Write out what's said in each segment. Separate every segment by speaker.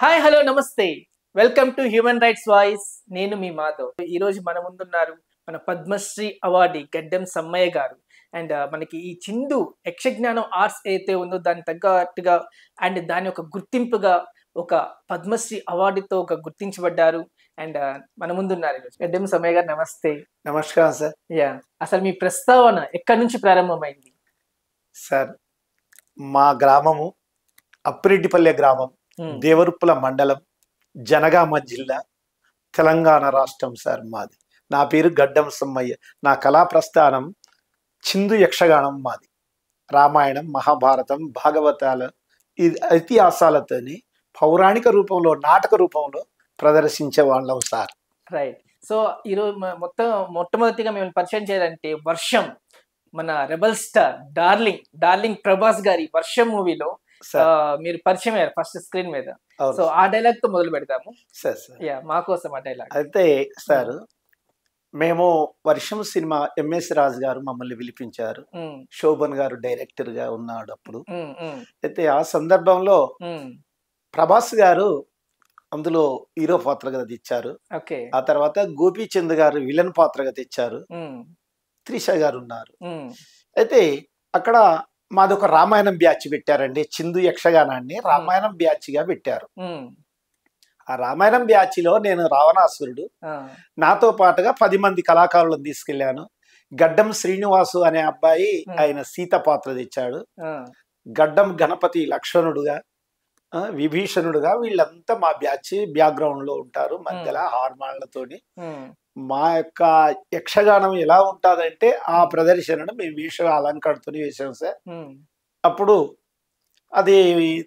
Speaker 1: Hi hello నమస్తే welcome to human rights voice. నేను మీ మాధవ్. ఈరోజు మన ముందున్నారు మన పద్మశ్రీ అవార్డీ గడ్డం సమ్మయ్య గారు. అండ్ మనకి ఈ చిందు యక్షజ్ఞానం ఆర్ట్స్ అయితే ఉందో దానికి తగ్గట్టుగా అండ్ దాని ఒక గుర్తింపుగా ఒక పద్మశ్రీ అవార్డుతో ఒక గుర్తించబడ్డారు. అండ్ మన ముందున్నారు ఈరోజు గడ్డం సమ్మయ్య గారు. నమస్తే.
Speaker 2: నమస్కారం సార్.
Speaker 1: అసలు మీ ప్రస్తావన ఎక్కడి నుంచి ప్రారంభమైంది?
Speaker 2: సార్, మా గ్రామము అప్పిరెడ్డిపల్లె గ్రామం, దేవరుప్పుల మండలం, జనగామ జిల్లా, తెలంగాణ రాష్ట్రం సార్ మాది. నా పేరు గడ్డం సమ్మయ్య. నా కళా ప్రస్థానం చిందు యక్షగానం మాది. రామాయణం, మహాభారతం, భాగవతాల ఇతిహాసాలతోని పౌరాణిక రూపంలో, నాటక రూపంలో ప్రదర్శించే వాళ్ళం సార్.
Speaker 1: రైట్. సో ఈరోజు మొట్టమొదటిగా మిమ్మల్ని పరిచయం చేయాలంటే వర్షం, మన రెబల్ స్టార్ డార్లింగ్ ప్రభాస్ గారి వర్షం మూవీలో మీరు పరిచయం అయ్యారు ఫస్ట్ స్క్రీన్ మీద. సో ఆ డైలాగ్ తో మొదలు పెడతాము సార్. మా కోసం ఆ డైలాగ్.
Speaker 2: అయితే సార్, మేము వర్షం సినిమా ఎంఎస్ రాజు గారు మమ్మల్ని పిలిపించారు. శోభన్ గారు డైరెక్టర్ గా ఉన్నాడు అప్పుడు. అయితే ఆ సందర్భంలో ప్రభాస్ గారు అందులో హీరో పాత్రగా తెచ్చారు. ఆ తర్వాత గోపీచంద్ గారు విలన్ పాత్రగా తెచ్చారు. త్రిష గారు ఉన్నారు. అయితే అక్కడ మాది ఒక రామాయణం బ్యాచ్ పెట్టారండి. చిందు యక్షగానాన్ని రామాయణం బ్యాచ్ గా పెట్టారు. ఆ రామాయణం బ్యాచ్ లో నేను రావణాసురుడు, నాతో పాటుగా 10 మంది కళాకారులను తీసుకెళ్లాను. గడ్డం శ్రీనివాసు అనే అబ్బాయి ఆయన సీత పాత్ర తెచ్చాడు. గడ్డం గణపతి లక్ష్మణుడుగా, విభీషణుడుగా, వీళ్ళంతా మా బ్యాచ్ బ్యాక్గ్రౌండ్ లో ఉంటారు. మధ్యలో హార్మాన్లతోని మా యొక్క యక్షగానం ఎలా ఉంటుందంటే ఆ ప్రదర్శనను మేము వేష అలంకరణతో వేసాం సార్. అప్పుడు అది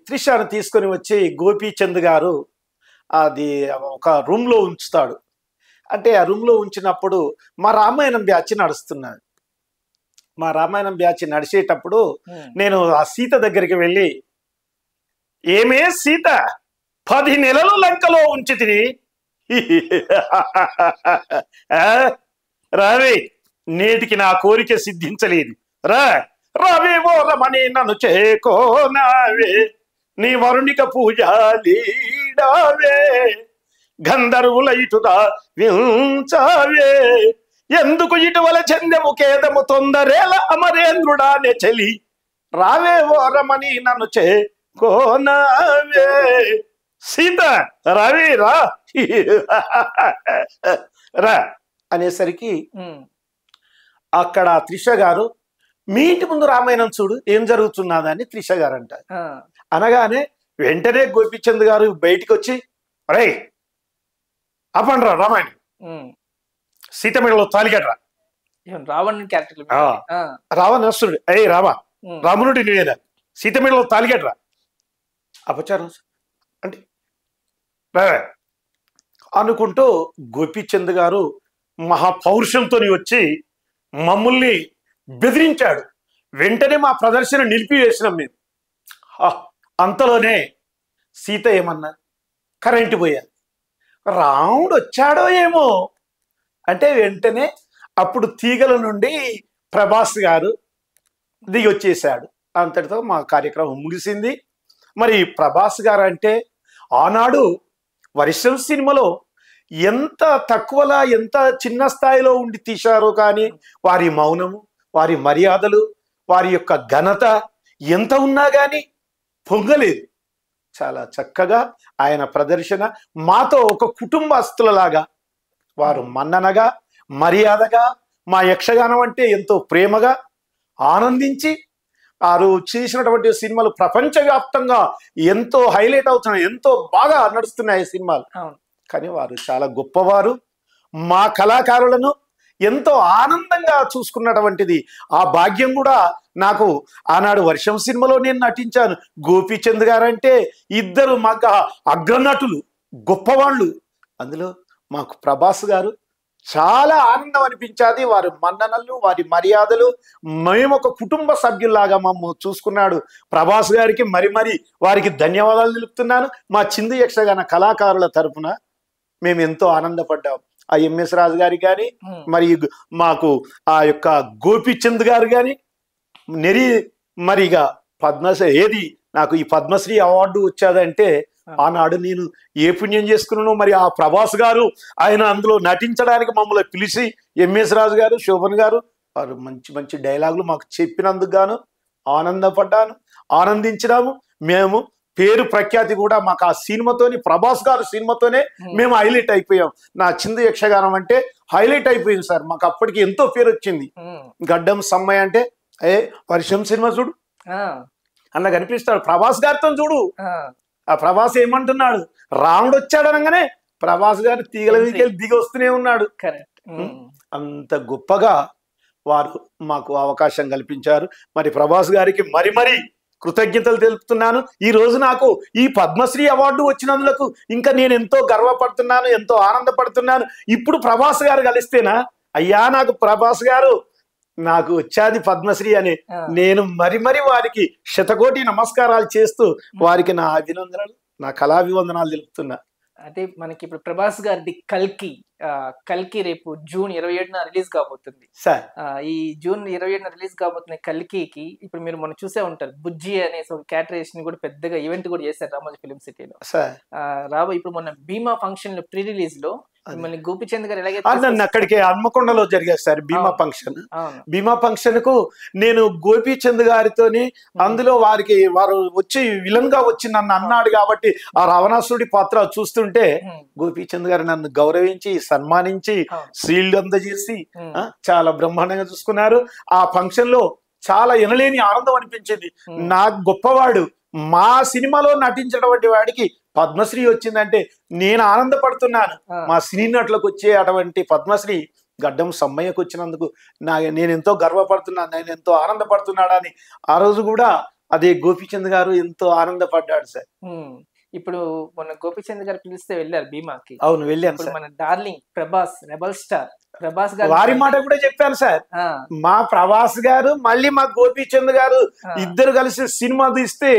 Speaker 2: త్రిషను తీసుకొని వచ్చి గోపీచంద్ గారు అది ఒక రూమ్ లో ఉంచుతాడు. అంటే ఆ రూమ్ లో ఉంచినప్పుడు మా రామాయణం బ్యాచ్ నడుస్తున్నది. మా రామాయణం బ్యాచ్ నడిచేటప్పుడు నేను ఆ సీత దగ్గరికి వెళ్ళి, ఏమే సీత, 10 నెలలు లంకలో ఉంచితిని, రావే, నేటికి నా కోరిక సిద్ధించలేదు. రావేవో రమణి నన్ను చేకోనావే, నీ వరుణిక పూజాలీడావే, గంధర్వుల ఇటుదా వించావే, ఎందుకు ఇటువల చందెము కేదము తొందరేల అమరేంద్రుడా నే చలి, రావేవో రమణి నన్ను చేకోనావే, సీత రావే రా అనేసరికి అక్కడ త్రిష గారు, మీ ఇంటి ముందు రామాయణం చూడు ఏం జరుగుతున్నదని త్రిష గారు అంటారు. అనగానే వెంటనే గోపీచంద్ గారు బయటికి వచ్చి, రే అపండ్రా రామాయణం, సీతమిడలో తాలిగడ్రా. రావణాసురుడు, అయ్యి రామునుడి నేనేదా, సీతమిడలో తాలిగడ్రా. అపచారం అంటే అనుకుంటూ గోపీచంద్ గారు మహాపౌరుషంతో వచ్చి మమ్మల్ని బెదిరించాడు. వెంటనే మా ప్రదర్శన నిలిపివేసినాం మేము. అంతలోనే సీత ఏమన్నా, కరెంటు పోయారు, రాముడు వచ్చాడో ఏమో అంటే వెంటనే అప్పుడు తీగల నుండి ప్రభాస్ గారు దిగి వచ్చేసాడు. అంతటితో మా కార్యక్రమం ముగిసింది. మరి ప్రభాస్ గారు అంటే ఆనాడు వర్షం సినిమాలో ఎంత తక్కువలా, ఎంత చిన్న స్థాయిలో ఉండి తీశారో కానీ వారి మౌనము, వారి మర్యాదలు, వారి యొక్క ఘనత ఎంత ఉన్నా కానీ పొంగలేదు. చాలా చక్కగా ఆయన ప్రదర్శన మాతో ఒక కుటుంబస్తులలాగా వారు మన్ననగా, మర్యాదగా, మా యక్షగానం అంటే ఎంతో ప్రేమగా ఆనందించి వారు చేసినటువంటి సినిమాలు ప్రపంచవ్యాప్తంగా ఎంతో హైలైట్ అవుతున్నాయి, ఎంతో బాగా నడుస్తున్నాయి సినిమాలు. కానీ వారు చాలా గొప్పవారు. మా కళాకారులను ఎంతో ఆనందంగా చూసుకున్నటువంటిది ఆ భాగ్యం కూడా నాకు ఆనాడు వర్షం సినిమాలో నేను నటించాను. గోపీచంద్ గారు అంటే ఇద్దరు మాకు అగ్రనటులు, గొప్పవాళ్ళు. అందులో మాకు ప్రభాస్ గారు చాలా ఆనందం అనిపించాది. వారి మన్ననలు, వారి మర్యాదలు, మేము ఒక కుటుంబ సభ్యుల్లాగా మమ్మల్ని చూసుకున్నాడు. ప్రభాస్ గారికి మరి వారికి ధన్యవాదాలు తెలుపుతున్నాను. మా చిందు యక్షగాన కళాకారుల తరపున మేము ఎంతో ఆనందపడ్డాం. ఆ ఎంఎస్ రాజు గారికి కానీ, మరి మాకు ఆ యొక్క గోపీచంద్ గారు కానీ, మరిగా పద్మశ్రీ నాకు ఈ పద్మశ్రీ అవార్డు వచ్చేదంటే ఆనాడు నేను ఏ పుణ్యం చేసుకున్నానో మరి ఆ ప్రభాస్ గారు ఆయన అందులో నటించడానికి మమ్మల్ని పిలిచి ఎంఎస్ రాజు గారు, శోభన్ గారు వారు మంచి మంచి డైలాగులు మాకు చెప్పినందుకు గాను ఆనందపడ్డాను, ఆనందించినాము. మేము పేరు ప్రఖ్యాతి కూడా మాకు ఆ సినిమాతోని, ప్రభాస్ గారు సినిమాతోనే మేము హైలైట్ అయిపోయాం. నా చిందు యక్షగానం అంటే హైలైట్ అయిపోయింది సార్. మాకు అప్పటికి ఎంతో పేరు వచ్చింది. గడ్డం సమ్మయ్య అంటే వర్షం సినిమా చూడు అన్న కనిపిస్తాడు. ప్రభాస్ గారితో చూడు, ఆ ప్రభాస్ ఏమంటున్నాడు, రాముడు వచ్చాడు అనగానే ప్రభాస్ గారు తీగల మీదకెళ్ళి దిగి వస్తూనే ఉన్నాడు. అంత గొప్పగా వారు మాకు అవకాశం కల్పించారు. మరి ప్రభాస్ గారికి మరి మరి కృతజ్ఞతలు తెలుపుతున్నాను. ఈ రోజు నాకు ఈ పద్మశ్రీ అవార్డు వచ్చినందుకు ఇంకా నేను ఎంతో గర్వపడుతున్నాను, ఎంతో ఆనందపడుతున్నాను. ఇప్పుడు ప్రభాస్ గారు కలిస్తేనా, అయ్యా నాకు ప్రభాస్ గారు నాకు వచ్చాది పద్మశ్రీ అని నేను మరి మరి వారికి శతకోటి నమస్కారాలు చేస్తూ వారికి నా అభినందనలు, నా కళాభివందనాలు తెలుపుతున్నా.
Speaker 1: అంటే మనకి ఇప్పుడు ప్రభాస్ గారిది కల్కి రేపు జూన్ 27న రిలీజ్ కాబోతుంది
Speaker 2: సార్.
Speaker 1: ఈ జూన్ 27న రిలీజ్ కాబోతున్న కల్కికి ఇప్పుడు మీరు మనం చూసే ఉంటారు, బుజ్జి అనేసి ఒక క్యాటరేషన్ కూడా పెద్దగా ఈవెంట్ కూడా చేశారు రామోజీ ఫిలిం సిటీలో. ఇప్పుడు మొన్న భీమా ఫంక్షన్ లో ప్రీ రిలీజ్ లో మిమ్మల్ని గోపిచంద్ గారు ఎలాగే
Speaker 2: అక్కడికి హన్మకొండలో జరిగారు సార్ భీమా ఫంక్షన్. భీమా ఫంక్షన్ కు నేను గోపిచంద్ గారితోని అందులో వారు వచ్చి విలన్ గా వచ్చి నన్ను అన్నాడు కాబట్టి ఆ రావణాసుడి పాత్ర చూస్తుంటే గోపిచంద్ గారు నన్ను గౌరవించి సన్మానించి షీల్డ్ అందజేసి చాలా బ్రహ్మాండంగా చూసుకున్నారు. ఆ ఫంక్షన్ లో చాలా ఎనలేని ఆనందం అనిపించింది. నాకు గొప్పవాడు మా సినిమాలో నటించినటువంటి వాడికి పద్మశ్రీ వచ్చిందంటే నేను ఆనందపడుతున్నాను. మా సినీ నటులకు వచ్చే అటువంటి పద్మశ్రీ గడ్డం సమ్మయ్యకు వచ్చినందుకు నేను ఎంతో గర్వపడుతున్నాను, నేను ఎంతో ఆనందపడుతున్నాడని ఆ రోజు కూడా అదే గోపిచంద్ గారు ఎంతో ఆనందపడ్డాడు సార్.
Speaker 1: ఇప్పుడు మొన్న గోపిచంద్ గారు పిలిస్తే వెళ్ళారు భీమాకి.
Speaker 2: అవును, వెళ్ళాను.
Speaker 1: మన darling Prabhas, rebel star Prabhas గారు
Speaker 2: వారి మాట కూడా చెప్పాను సార్. మా ప్రభాస్ గారు మళ్ళీ మా గోపిచంద్ గారు ఇద్దరు కలిసి సినిమా తీస్తే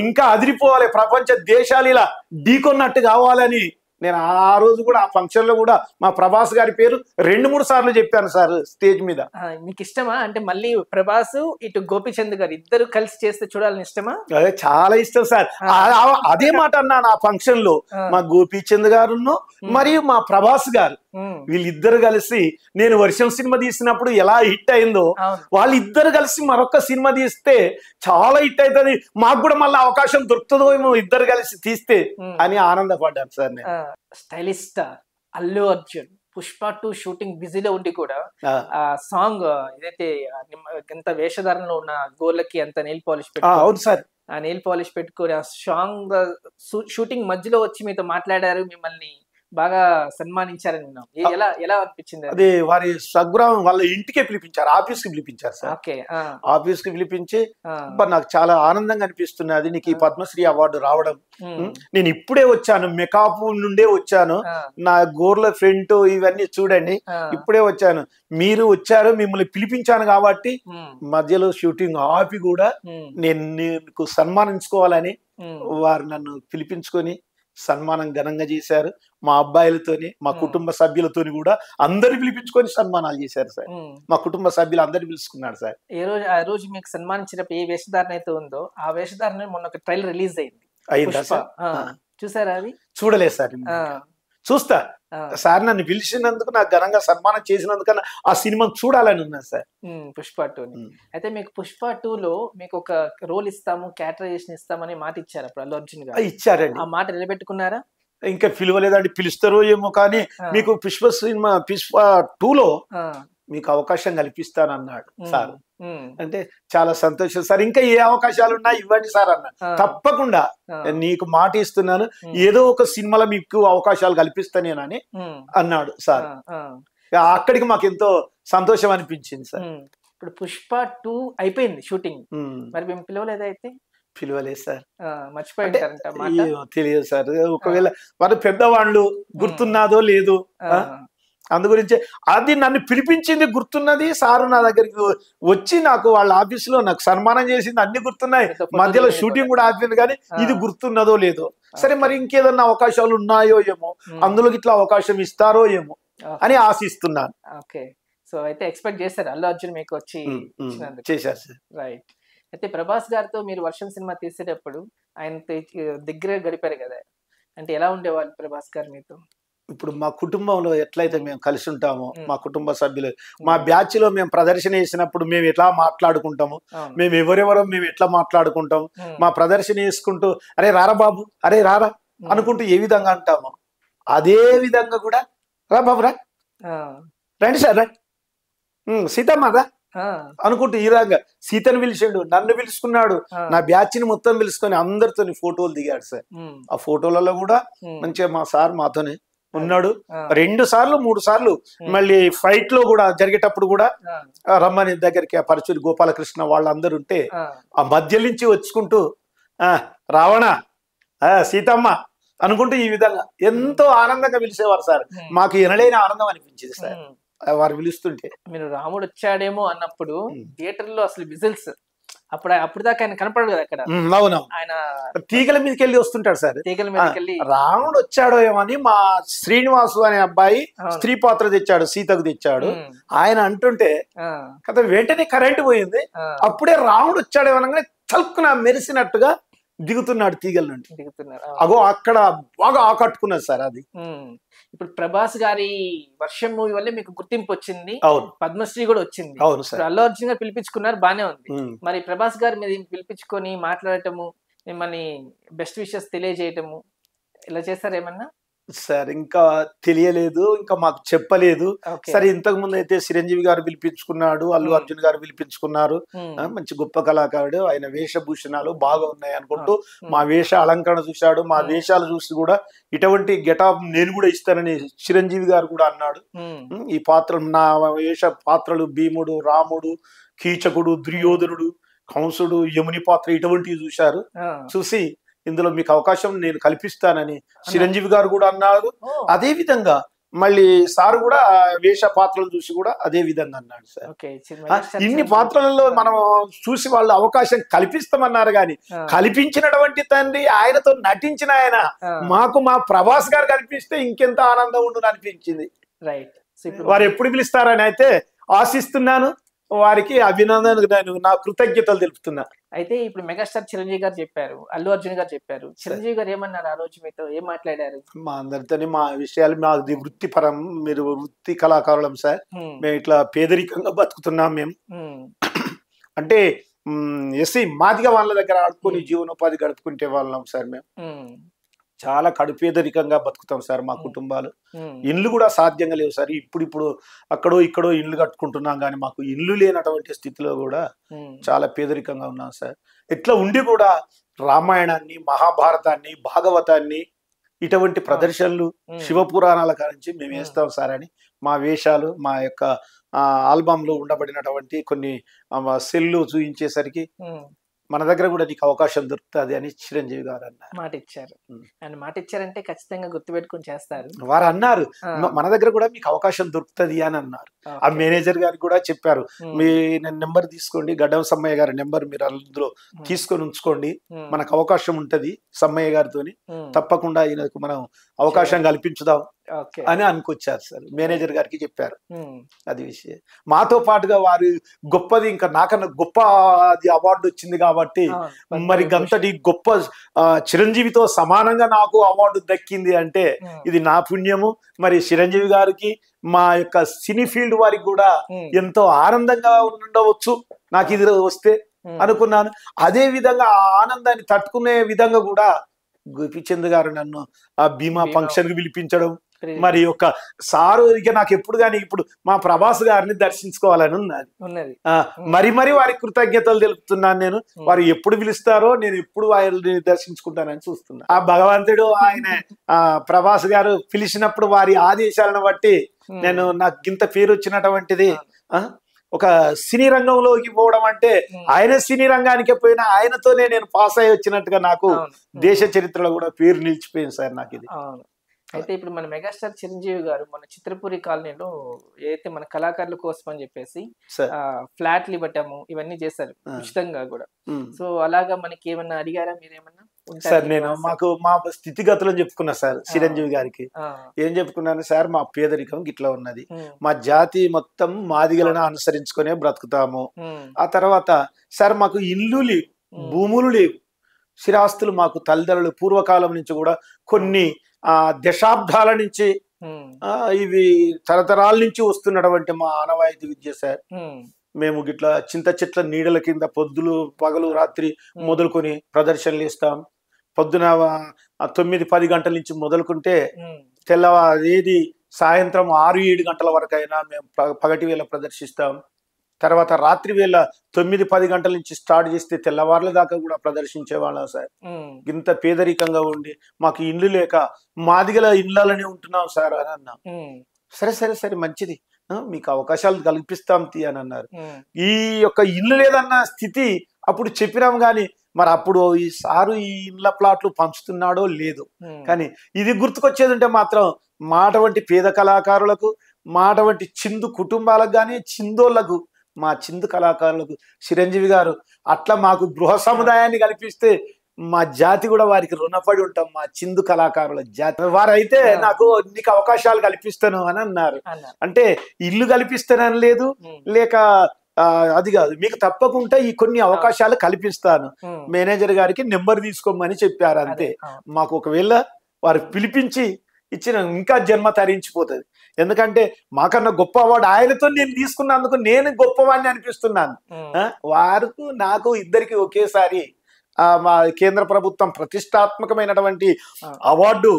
Speaker 2: ఇంకా అదిరిపోవాలి, ప్రపంచ దేశాలు ఇలా ఢీకొన్నట్టు కావాలని నేను ఆ రోజు కూడా ఆ ఫంక్షన్ లో కూడా మా ప్రభాస్ గారి పేరు 2-3 సార్లు చెప్పాను సార్ స్టేజ్ మీద.
Speaker 1: మీకు ఇష్టమా అంటే మళ్ళీ ప్రభాస్ ఇటు గోపిచంద్ గారు ఇద్దరు కలిసి చేస్తే చూడాలని ఇష్టమా?
Speaker 2: అదే చాలా ఇష్టం సార్. అదే మాట అన్నాను ఆ ఫంక్షన్ లో. మా గోపిచంద్ గారును మరియు మా ప్రభాస్ గారు వీళ్ళిద్దరు కలిసి నేను వర్షం సినిమా తీసినప్పుడు ఎలా హిట్ అయిందో వాళ్ళిద్దరు కలిసి మరొక సినిమా తీస్తే చాలా హిట్ అవుతుంది, మాకు కూడా మళ్ళీ అవకాశం దొరుకుతుందో ఏమో ఇద్దరు కలిసి తీస్తే అని ఆనందపడ్డాను సార్ నేను.
Speaker 1: Stylish star Allu Arjun Pushpa 2 shooting బిజీలో ఉండి కూడా ఆ సాంగ్ ఏదైతే ఎంత వేషధారణలో ఉన్న గోర్లకి అంత నెయిల్ పాలిష్
Speaker 2: అవును సార్,
Speaker 1: ఆ నెయిల్ పాలిష్ పెట్టుకొని ఆ సాంగ్ షూటింగ్ మధ్యలో వచ్చి మీతో మాట్లాడారు, మిమ్మల్ని బాగా సన్మానించారని విన్నాం. ఎలా అనిపించింది?
Speaker 2: అదే వారి స్వగ్రామం వాళ్ళ ఇంటికే పిలిపించారు, ఆఫీస్ కి పిలిపించారు సార్. ఆఫీస్ కి పిలిపించి నాకు చాలా ఆనందంగా అనిపిస్తున్నది నీకు ఈ పద్మశ్రీ అవార్డు రావడం. నేను ఇప్పుడే వచ్చాను, మెకాపూర్ నుండే వచ్చాను, నా గోర్ల ఫ్రంట్ ఇవన్నీ చూడండి ఇప్పుడే వచ్చాను, మీరు వచ్చారు, మిమ్మల్ని పిలిపించాను కాబట్టి మధ్యలో షూటింగ్ ఆపి కూడా నేను నీకు సన్మానించుకోవాలని వారు నన్ను పిలిపించుకొని సన్మానం ఘనంగా చేశారు. మా అబ్బాయిలతోని మా కుటుంబ సభ్యులతోని కూడా అందరు పిలిపించుకొని సన్మానాలు చేశారు సార్. మా కుటుంబ సభ్యులు అందరు పిలుచుకున్నారు సార్.
Speaker 1: ఆ రోజు మీకు సన్మానించినప్పుడు ఏ వేషధారణ అయితే ఉందో ఆ వేషధారణ మొన్న ఒక ట్రైలర్ రిలీజ్
Speaker 2: అయిందా సార్?
Speaker 1: చూసారా? అది
Speaker 2: చూడలేదు సార్, చూస్తా సార్. నన్ను పిలిచినందుకు నాకు ఘనంగా సన్మానం చేసినందుకన్నా ఆ సినిమా చూడాలని ఉన్నా సార్.
Speaker 1: పుష్ప 2 అయితే మీకు పుష్ప 2లో మీకు ఒక రోల్ ఇస్తాము, క్యారెక్టరైజేషన్ ఇస్తామని మాట ఇచ్చారు అప్పుడు అల్లు అర్జున్ గారు.
Speaker 2: ఇచ్చారండి.
Speaker 1: ఆ మాట నిలబెట్టుకున్నారా?
Speaker 2: ఇంకా పిలవలేదండి, పిలుస్తారో ఏమో కానీ మీకు పుష్ప 2లో మీకు అవకాశం కల్పిస్తానన్నాడు సార్. అంటే చాలా సంతోషం సార్, ఇంకా ఏ అవకాశాలు ఉన్నా ఇవ్వండి సార్ అన్న. తప్పకుండా నీకు మాట ఇస్తున్నాను, ఏదో ఒక సినిమాలో మీకు అవకాశాలు కల్పిస్తానేనని అన్నాడు సార్. అక్కడికి మాకు ఎంతో సంతోషం అనిపించింది సార్.
Speaker 1: ఇప్పుడు పుష్ప 2 అయిపోయింది షూటింగ్, మరి మేము పిలవలేదు? అయితే
Speaker 2: పిలవలేదు సార్,
Speaker 1: మర్చిపోయింటారంట.
Speaker 2: తెలియదు సార్, ఒకవేళ వారు పెద్దవాళ్ళు గుర్తున్నాదో లేదు అందు గురించి. అది నన్ను పిలిపించింది గుర్తున్నది, సారు నా దగ్గరికి వచ్చి నాకు వాళ్ళ ఆఫీసులో నాకు సన్మానం చేసింది అన్ని గుర్తున్నాయి, మధ్యలో షూటింగ్ కూడా ఆపింది, కానీ ఇది గుర్తున్నదో లేదో. సరే మరి ఇంకేదన్నా అవకాశాలు ఉన్నాయో ఏమో, అందులో ఇట్లా అవకాశం ఇస్తారో ఏమో అని ఆశిస్తున్నాను.
Speaker 1: ఓకే, సో అయితే ఎక్స్పెక్ట్ చేస్తారు అల్లు అర్జున్ మీకు వచ్చి
Speaker 2: చేశారు సార్.
Speaker 1: రైట్. అయితే ప్రభాస్ గారితో మీరు వర్షం సినిమా తీసేటప్పుడు ఆయనతో దగ్గర గడిపారు కదా, అంటే ఎలా ఉండేవాళ్ళు ప్రభాస్ గారు మీతో?
Speaker 2: ఇప్పుడు మా కుటుంబంలో ఎట్లయితే మేము కలిసి ఉంటామో,
Speaker 1: ఉమ్,
Speaker 2: మా కుటుంబ సభ్యులు, మా
Speaker 1: ఉమ్,
Speaker 2: బ్యాచ్ లో మేము ప్రదర్శన చేసినప్పుడు మేము ఎట్లా మాట్లాడుకుంటాము,
Speaker 1: అవును.
Speaker 2: మేము ఎవరెవరో మేము ఎట్లా మాట్లాడుకుంటాము,
Speaker 1: ఉమ్,
Speaker 2: మా ప్రదర్శన చేసుకుంటూ అరే రారా బాబు, అరే రారా
Speaker 1: ఉమ్,
Speaker 2: అనుకుంటూ ఏ విధంగా అంటామో అదే విధంగా కూడా రా బాబు రా,
Speaker 1: ఆ,
Speaker 2: రండి సార్ రండి, సీతమ్మ రా
Speaker 1: ఆ,
Speaker 2: అనుకుంటూ ఈ విధంగా సీతను పిలిచిండు, నన్ను పిలుచుకున్నాడు,
Speaker 1: ఆ,
Speaker 2: నా బ్యాచ్ ని మొత్తం పిలుచుకొని అందరితో ఫోటోలు దిగాడు సార్.
Speaker 1: ఉమ్,
Speaker 2: ఆ ఫోటోలలో కూడా
Speaker 1: ఉమ్,
Speaker 2: మంచిగా మా సార్ మాతోనే ఉన్నాడు.
Speaker 1: ఆ,
Speaker 2: 2 సార్లు 3 సార్లు మళ్ళీ ఫైట్ లో కూడా జరిగేటప్పుడు కూడా
Speaker 1: ఆ,
Speaker 2: రమ్మని దగ్గరికి ఆ పరచూరి గోపాలకృష్ణ వాళ్ళందరూ ఉంటే
Speaker 1: ఆ,
Speaker 2: ఆ మధ్య నుంచి వచ్చుకుంటూ ఆ రావణ, సీతమ్మ అనుకుంటూ ఈ విధంగా ఎంతో ఆనందంగా పిలిచేవారు సార్.
Speaker 1: ఉమ్,
Speaker 2: మాకు ఎనలేని ఆనందం అనిపించింది సార్
Speaker 1: ఉమ్.
Speaker 2: వారు పిలుస్తుంటే.
Speaker 1: మీరు రాముడు వచ్చాడేమో అన్నప్పుడు
Speaker 2: ఉమ్.
Speaker 1: థియేటర్ లో అసలు విజిల్స్, అప్పుడు దాకా ఆయన కనపడదు కదా అక్కడ.
Speaker 2: అవునవును,
Speaker 1: ఆయన
Speaker 2: తీగల మీదకి వెళ్ళి వస్తుంటాడు సార్.
Speaker 1: తీగల మీదకి వెళ్ళి
Speaker 2: రాముడు వచ్చాడో ఏమని మా శ్రీనివాసు అనే అబ్బాయి
Speaker 1: అవును.
Speaker 2: స్త్రీ పాత్ర తెచ్చాడు, సీతకు తెచ్చాడు.
Speaker 1: ఉమ్,
Speaker 2: ఆయన అంటుంటే
Speaker 1: ఆ,
Speaker 2: కదా వెంటనే కరెంట్ పోయింది.
Speaker 1: ఆ,
Speaker 2: అప్పుడే రాముడు వచ్చాడు అనగానే చల్కున మెరిసినట్టుగా దిగుతున్నాడు తీగల నుండి.
Speaker 1: దిగుతున్నారు.
Speaker 2: అగో అక్కడ బాగా ఆకట్టుకున్నది సార్ అది.
Speaker 1: ఇప్పుడు ప్రభాస్ గారి వర్షం మూవీ వల్లే మీకు గుర్తింపు వచ్చింది,
Speaker 2: అవును
Speaker 1: పద్మశ్రీ కూడా వచ్చింది.
Speaker 2: అవును
Speaker 1: ఇప్పుడు
Speaker 2: సార్.
Speaker 1: అల్లు అర్జున్ గారు పిలిపించుకున్నారు, బానే ఉంది.
Speaker 2: ఉమ్.
Speaker 1: మరి ప్రభాస్ గారు మీద పిలిపించుకొని మాట్లాడటము, మిమ్మల్ని బెస్ట్ విషెస్ తెలియజేయటము ఇలా చేస్తారు ఏమన్నా?
Speaker 2: సార్ ఇంకా తెలియలేదు, ఇంకా మాకు చెప్పలేదు.
Speaker 1: ఓకే.
Speaker 2: సరే ఇంతకు ముందు అయితే చిరంజీవి గారు పిలిపించుకున్నాడు, అల్లు అర్జున్ గారు పిలిపించుకున్నారు. మంచి గొప్ప కళాకారుడు, ఆయన వేషభూషణాలు బాగా ఉన్నాయి అనుకుంటూ మా వేష అలంకరణ చూశాడు. మా వేషాలు చూసి కూడా ఇటువంటి గెటప్ నేను కూడా ఇస్తానని చిరంజీవి గారు కూడా అన్నాడు. ఈ పాత్ర నా వేష పాత్రలు భీముడు, రాముడు, కీచకుడు, దుర్యోధనుడు, కంసుడు, యముని పాత్ర ఇటువంటివి చూశారు. చూసి ఇందులో మీకు అవకాశం నేను కల్పిస్తానని చిరంజీవి గారు కూడా అన్నారు. అదే విధంగా మళ్ళీ సార్ కూడా వేష పాత్రలు చూసి కూడా అదే విధంగా అన్నాడు సార్. ఇన్ని పాత్రలలో మనం చూసి వాళ్ళు అవకాశం కల్పిస్తామన్నారు కానీ కల్పించినటువంటి తండ్రి ఆయనతో నటించిన ఆయన మాకు మా ప్రభాస్ గారు కల్పిస్తే ఇంకెంత ఆనందం ఉండును అనిపించింది. వారు ఎప్పుడు పిలుస్తారని అయితే ఆశిస్తున్నాను. వారికి అభినందనలు, నేను నా కృతజ్ఞతలు తెలుపుతున్నా.
Speaker 1: అయితే ఇప్పుడు మెగాస్టార్ చిరంజీవి గారు చెప్పారు, అల్లు అర్జున్ గారు చెప్పారు, చిరంజీవి గారు ఏమన్నారు ఆ రోజు మీతో, ఏం మాట్లాడారు?
Speaker 2: మా అందరితోని మా విషయాలు, మాది వృత్తిపరం, మీరు వృత్తి కళాకారులం సార్, మేము ఇట్లా పేదరికంగా బతుకుతున్నాం మేము. అంటే ఎస్సీ మాదిగ వాళ్ళ దగ్గర ఆడుకొని జీవనోపాధి గడుపుకుంటే వాళ్ళం సార్. మేము చాలా కడుపేదరికంగా బతుకుతాం సార్. మా కుటుంబాలు ఇండ్లు కూడా సాధ్యంగా లేవు సార్. ఇప్పుడు అక్కడో ఇక్కడో ఇండ్లు కట్టుకుంటున్నాం కానీ మాకు ఇండ్లు లేనటువంటి స్థితిలో కూడా చాలా పేదరికంగా ఉన్నాం సార్. ఇట్లా ఉండి కూడా రామాయణాన్ని, మహాభారతాన్ని, భాగవతాన్ని ఇటువంటి ప్రదర్శనలు, శివపురాణాల కారించి మేము వేస్తాం సార్ అని మా వేషాలు, మా యొక్క ఆల్బమ్ లో ఉండబడినటువంటి కొన్ని సెల్లు చూపించేసరికి మన దగ్గర కూడా నీకు అవకాశం దొరుకుతుంది అని చిరంజీవి గారు అన్నారు,
Speaker 1: మాట ఇచ్చారు. అండ్ మాట ఇచ్చారంటే ఖచ్చితంగా గుర్తుపెట్టుకుని చేస్తారు.
Speaker 2: వారు అన్నారు మన దగ్గర కూడా మీకు అవకాశం దొరుకుతుంది అని అన్నారు. ఆ మేనేజర్ గారికి కూడా చెప్పారు, మీ నెంబర్ తీసుకోండి, గడ్డం సమ్మయ్య గారి నెంబర్ మీరు అందులో తీసుకొని ఉంచుకోండి, మనకు అవకాశం ఉంటది సమ్మయ్య గారితో, తప్పకుండా ఈయనకు మనం అవకాశం కల్పించుదాం అని అనుకొచ్చారు సార్. మేనేజర్ గారికి చెప్పారు. అది విషయం. మాతో పాటుగా వారు గొప్పది, ఇంకా నాకన్నా గొప్ప అవార్డు వచ్చింది కాబట్టి మరి గంతటి గొప్ప చిరంజీవితో సమానంగా నాకు అవార్డు దక్కింది అంటే ఇది నా పుణ్యము. మరి చిరంజీవి గారికి, మా యొక్క సినీ ఫీల్డ్ వారికి కూడా ఎంతో ఆనందంగా ఉండవచ్చు నాకు ఇది వస్తే అనుకున్నాను. అదే విధంగా ఆ ఆనందాన్ని తట్టుకునే విధంగా కూడా గోపిచంద్ గారు నన్ను ఆ భీమా ఫంక్షన్ కి పిలిపించడం, మరి ఒక సారు ఇక నాకు ఎప్పుడు కానీ ఇప్పుడు మా ప్రభాస్ గారిని దర్శించుకోవాలని ఉన్నది. మరి వారికి కృతజ్ఞతలు తెలుపుతున్నాను నేను. వారు ఎప్పుడు పిలుస్తారో నేను ఎప్పుడు వారిని దర్శించుకుంటానని చూస్తున్నా. ఆ భగవంతుడు ఆయన ప్రభాస్ గారు పిలిచినప్పుడు వారి ఆదేశాలను బట్టి నేను నాకు ఇంత పేరు వచ్చినటువంటిది. ఒక సినీ రంగంలోకి పోవడం అంటే ఆయన సినీ రంగానికి పోయినా ఆయనతోనే నేను పాస్ అయ్యి వచ్చినట్టుగా నాకు దేశ చరిత్రలో కూడా పేరు నిలిచిపోయింది సార్ నాకు ఇది.
Speaker 1: అయితే ఇప్పుడు మన మెగాస్టార్ చిరంజీవి గారు మన చిత్రపురి కాలనీలో ఏదైతే మన కళాకారుల కోసం అని చెప్పేసి ఫ్లాట్లు ఇవ్వటము ఇవన్నీ చేశారు ఉచితంగా కూడా. సో అలాగా మనకి ఏమన్నా అడిగారా మీరేమన్నా?
Speaker 2: సార్ నేను మా స్థితిగతులను చెప్పుకున్నా సార్ చిరంజీవి గారికి. ఏం చెప్పుకున్నాను సార్, మా పేదరికం గిట్లా ఉన్నది, మా జాతి మొత్తం మాదిగలను అనుసరించుకునే బ్రతుకుతాము. ఆ తర్వాత సార్ మాకు ఇల్లు లేవు, భూములు లేవు, స్థిరాస్తులు మాకు తల్లిదండ్రులు పూర్వకాలం నుంచి కూడా కొన్ని దశాబ్దాల నుంచి ఇవి తరతరాల నుంచి వస్తున్నటువంటి మా ఆనవాయితీ విద్య సార్. మేము గిట్లా చింత చెట్ల నీడల కింద పొద్దులు పగలు రాత్రి మొదలుకొని ప్రదర్శనలు ఇస్తాం. పొద్దున 9-10 గంటల నుంచి మొదలుకుంటే తెల్లవారేది సాయంత్రం 6-7 గంటల వరకు అయినా మేము పగటి వేళ ప్రదర్శిస్తాం. తర్వాత రాత్రి వేళ 9-10 గంటల నుంచి స్టార్ట్ చేస్తే తెల్లవార్ల దాకా కూడా ప్రదర్శించే వాళ్ళం సార్. ఇంత పేదరికంగా ఉండి మాకు ఇల్లు లేక మాదిగల ఇళ్ళలోనే ఉంటున్నాం సార్ అని అన్నాం. సరే సరే సరే మంచిది, మీకు అవకాశాలు కల్పిస్తాం అని అన్నారు. ఈ యొక్క ఇల్లు లేదన్న స్థితి అప్పుడు చెప్పినాం కానీ మరి అప్పుడు ఈ సారు ఈ ఇళ్ళ ప్లాట్లు పంచుతున్నాడో లేదు. కానీ ఇది గుర్తుకొచ్చేది ఉంటే మాత్రం మాటువంటి పేద కళాకారులకు, మాటువంటి చిందు కుటుంబాలకు కానీ చిందోళ్లకు, మా చిందు కళాకారులకు చిరంజీవి గారు అట్లా మాకు గృహ సముదాయాన్ని కల్పిస్తే మా జాతి కూడా వారికి రుణపడి ఉంటాం. మా చిందు కళాకారుల జాతి వారైతే నాకు నీకు అవకాశాలు కల్పిస్తాను అని అన్నారు. అంటే ఇల్లు కల్పిస్తానని లేదు, లేక అది కాదు, మీకు తప్పకుండా ఈ కొన్ని అవకాశాలు కల్పిస్తాను, మేనేజర్ గారికి నెంబర్ తీసుకోమని చెప్పారు అంతే. మాకు ఒకవేళ వారు పిలిపించి ఇచ్చిన ఇంకా జన్మ తరించిపోతుంది. ఎందుకంటే మాకన్నా గొప్ప అవార్డు ఆయనతో నేను తీసుకున్నందుకు నేను గొప్పవాడిని అనిపిస్తున్నాను. వారికి నాకు ఇద్దరికి ఒకేసారి మా కేంద్ర ప్రభుత్వం ప్రతిష్టాత్మకమైనటువంటి అవార్డు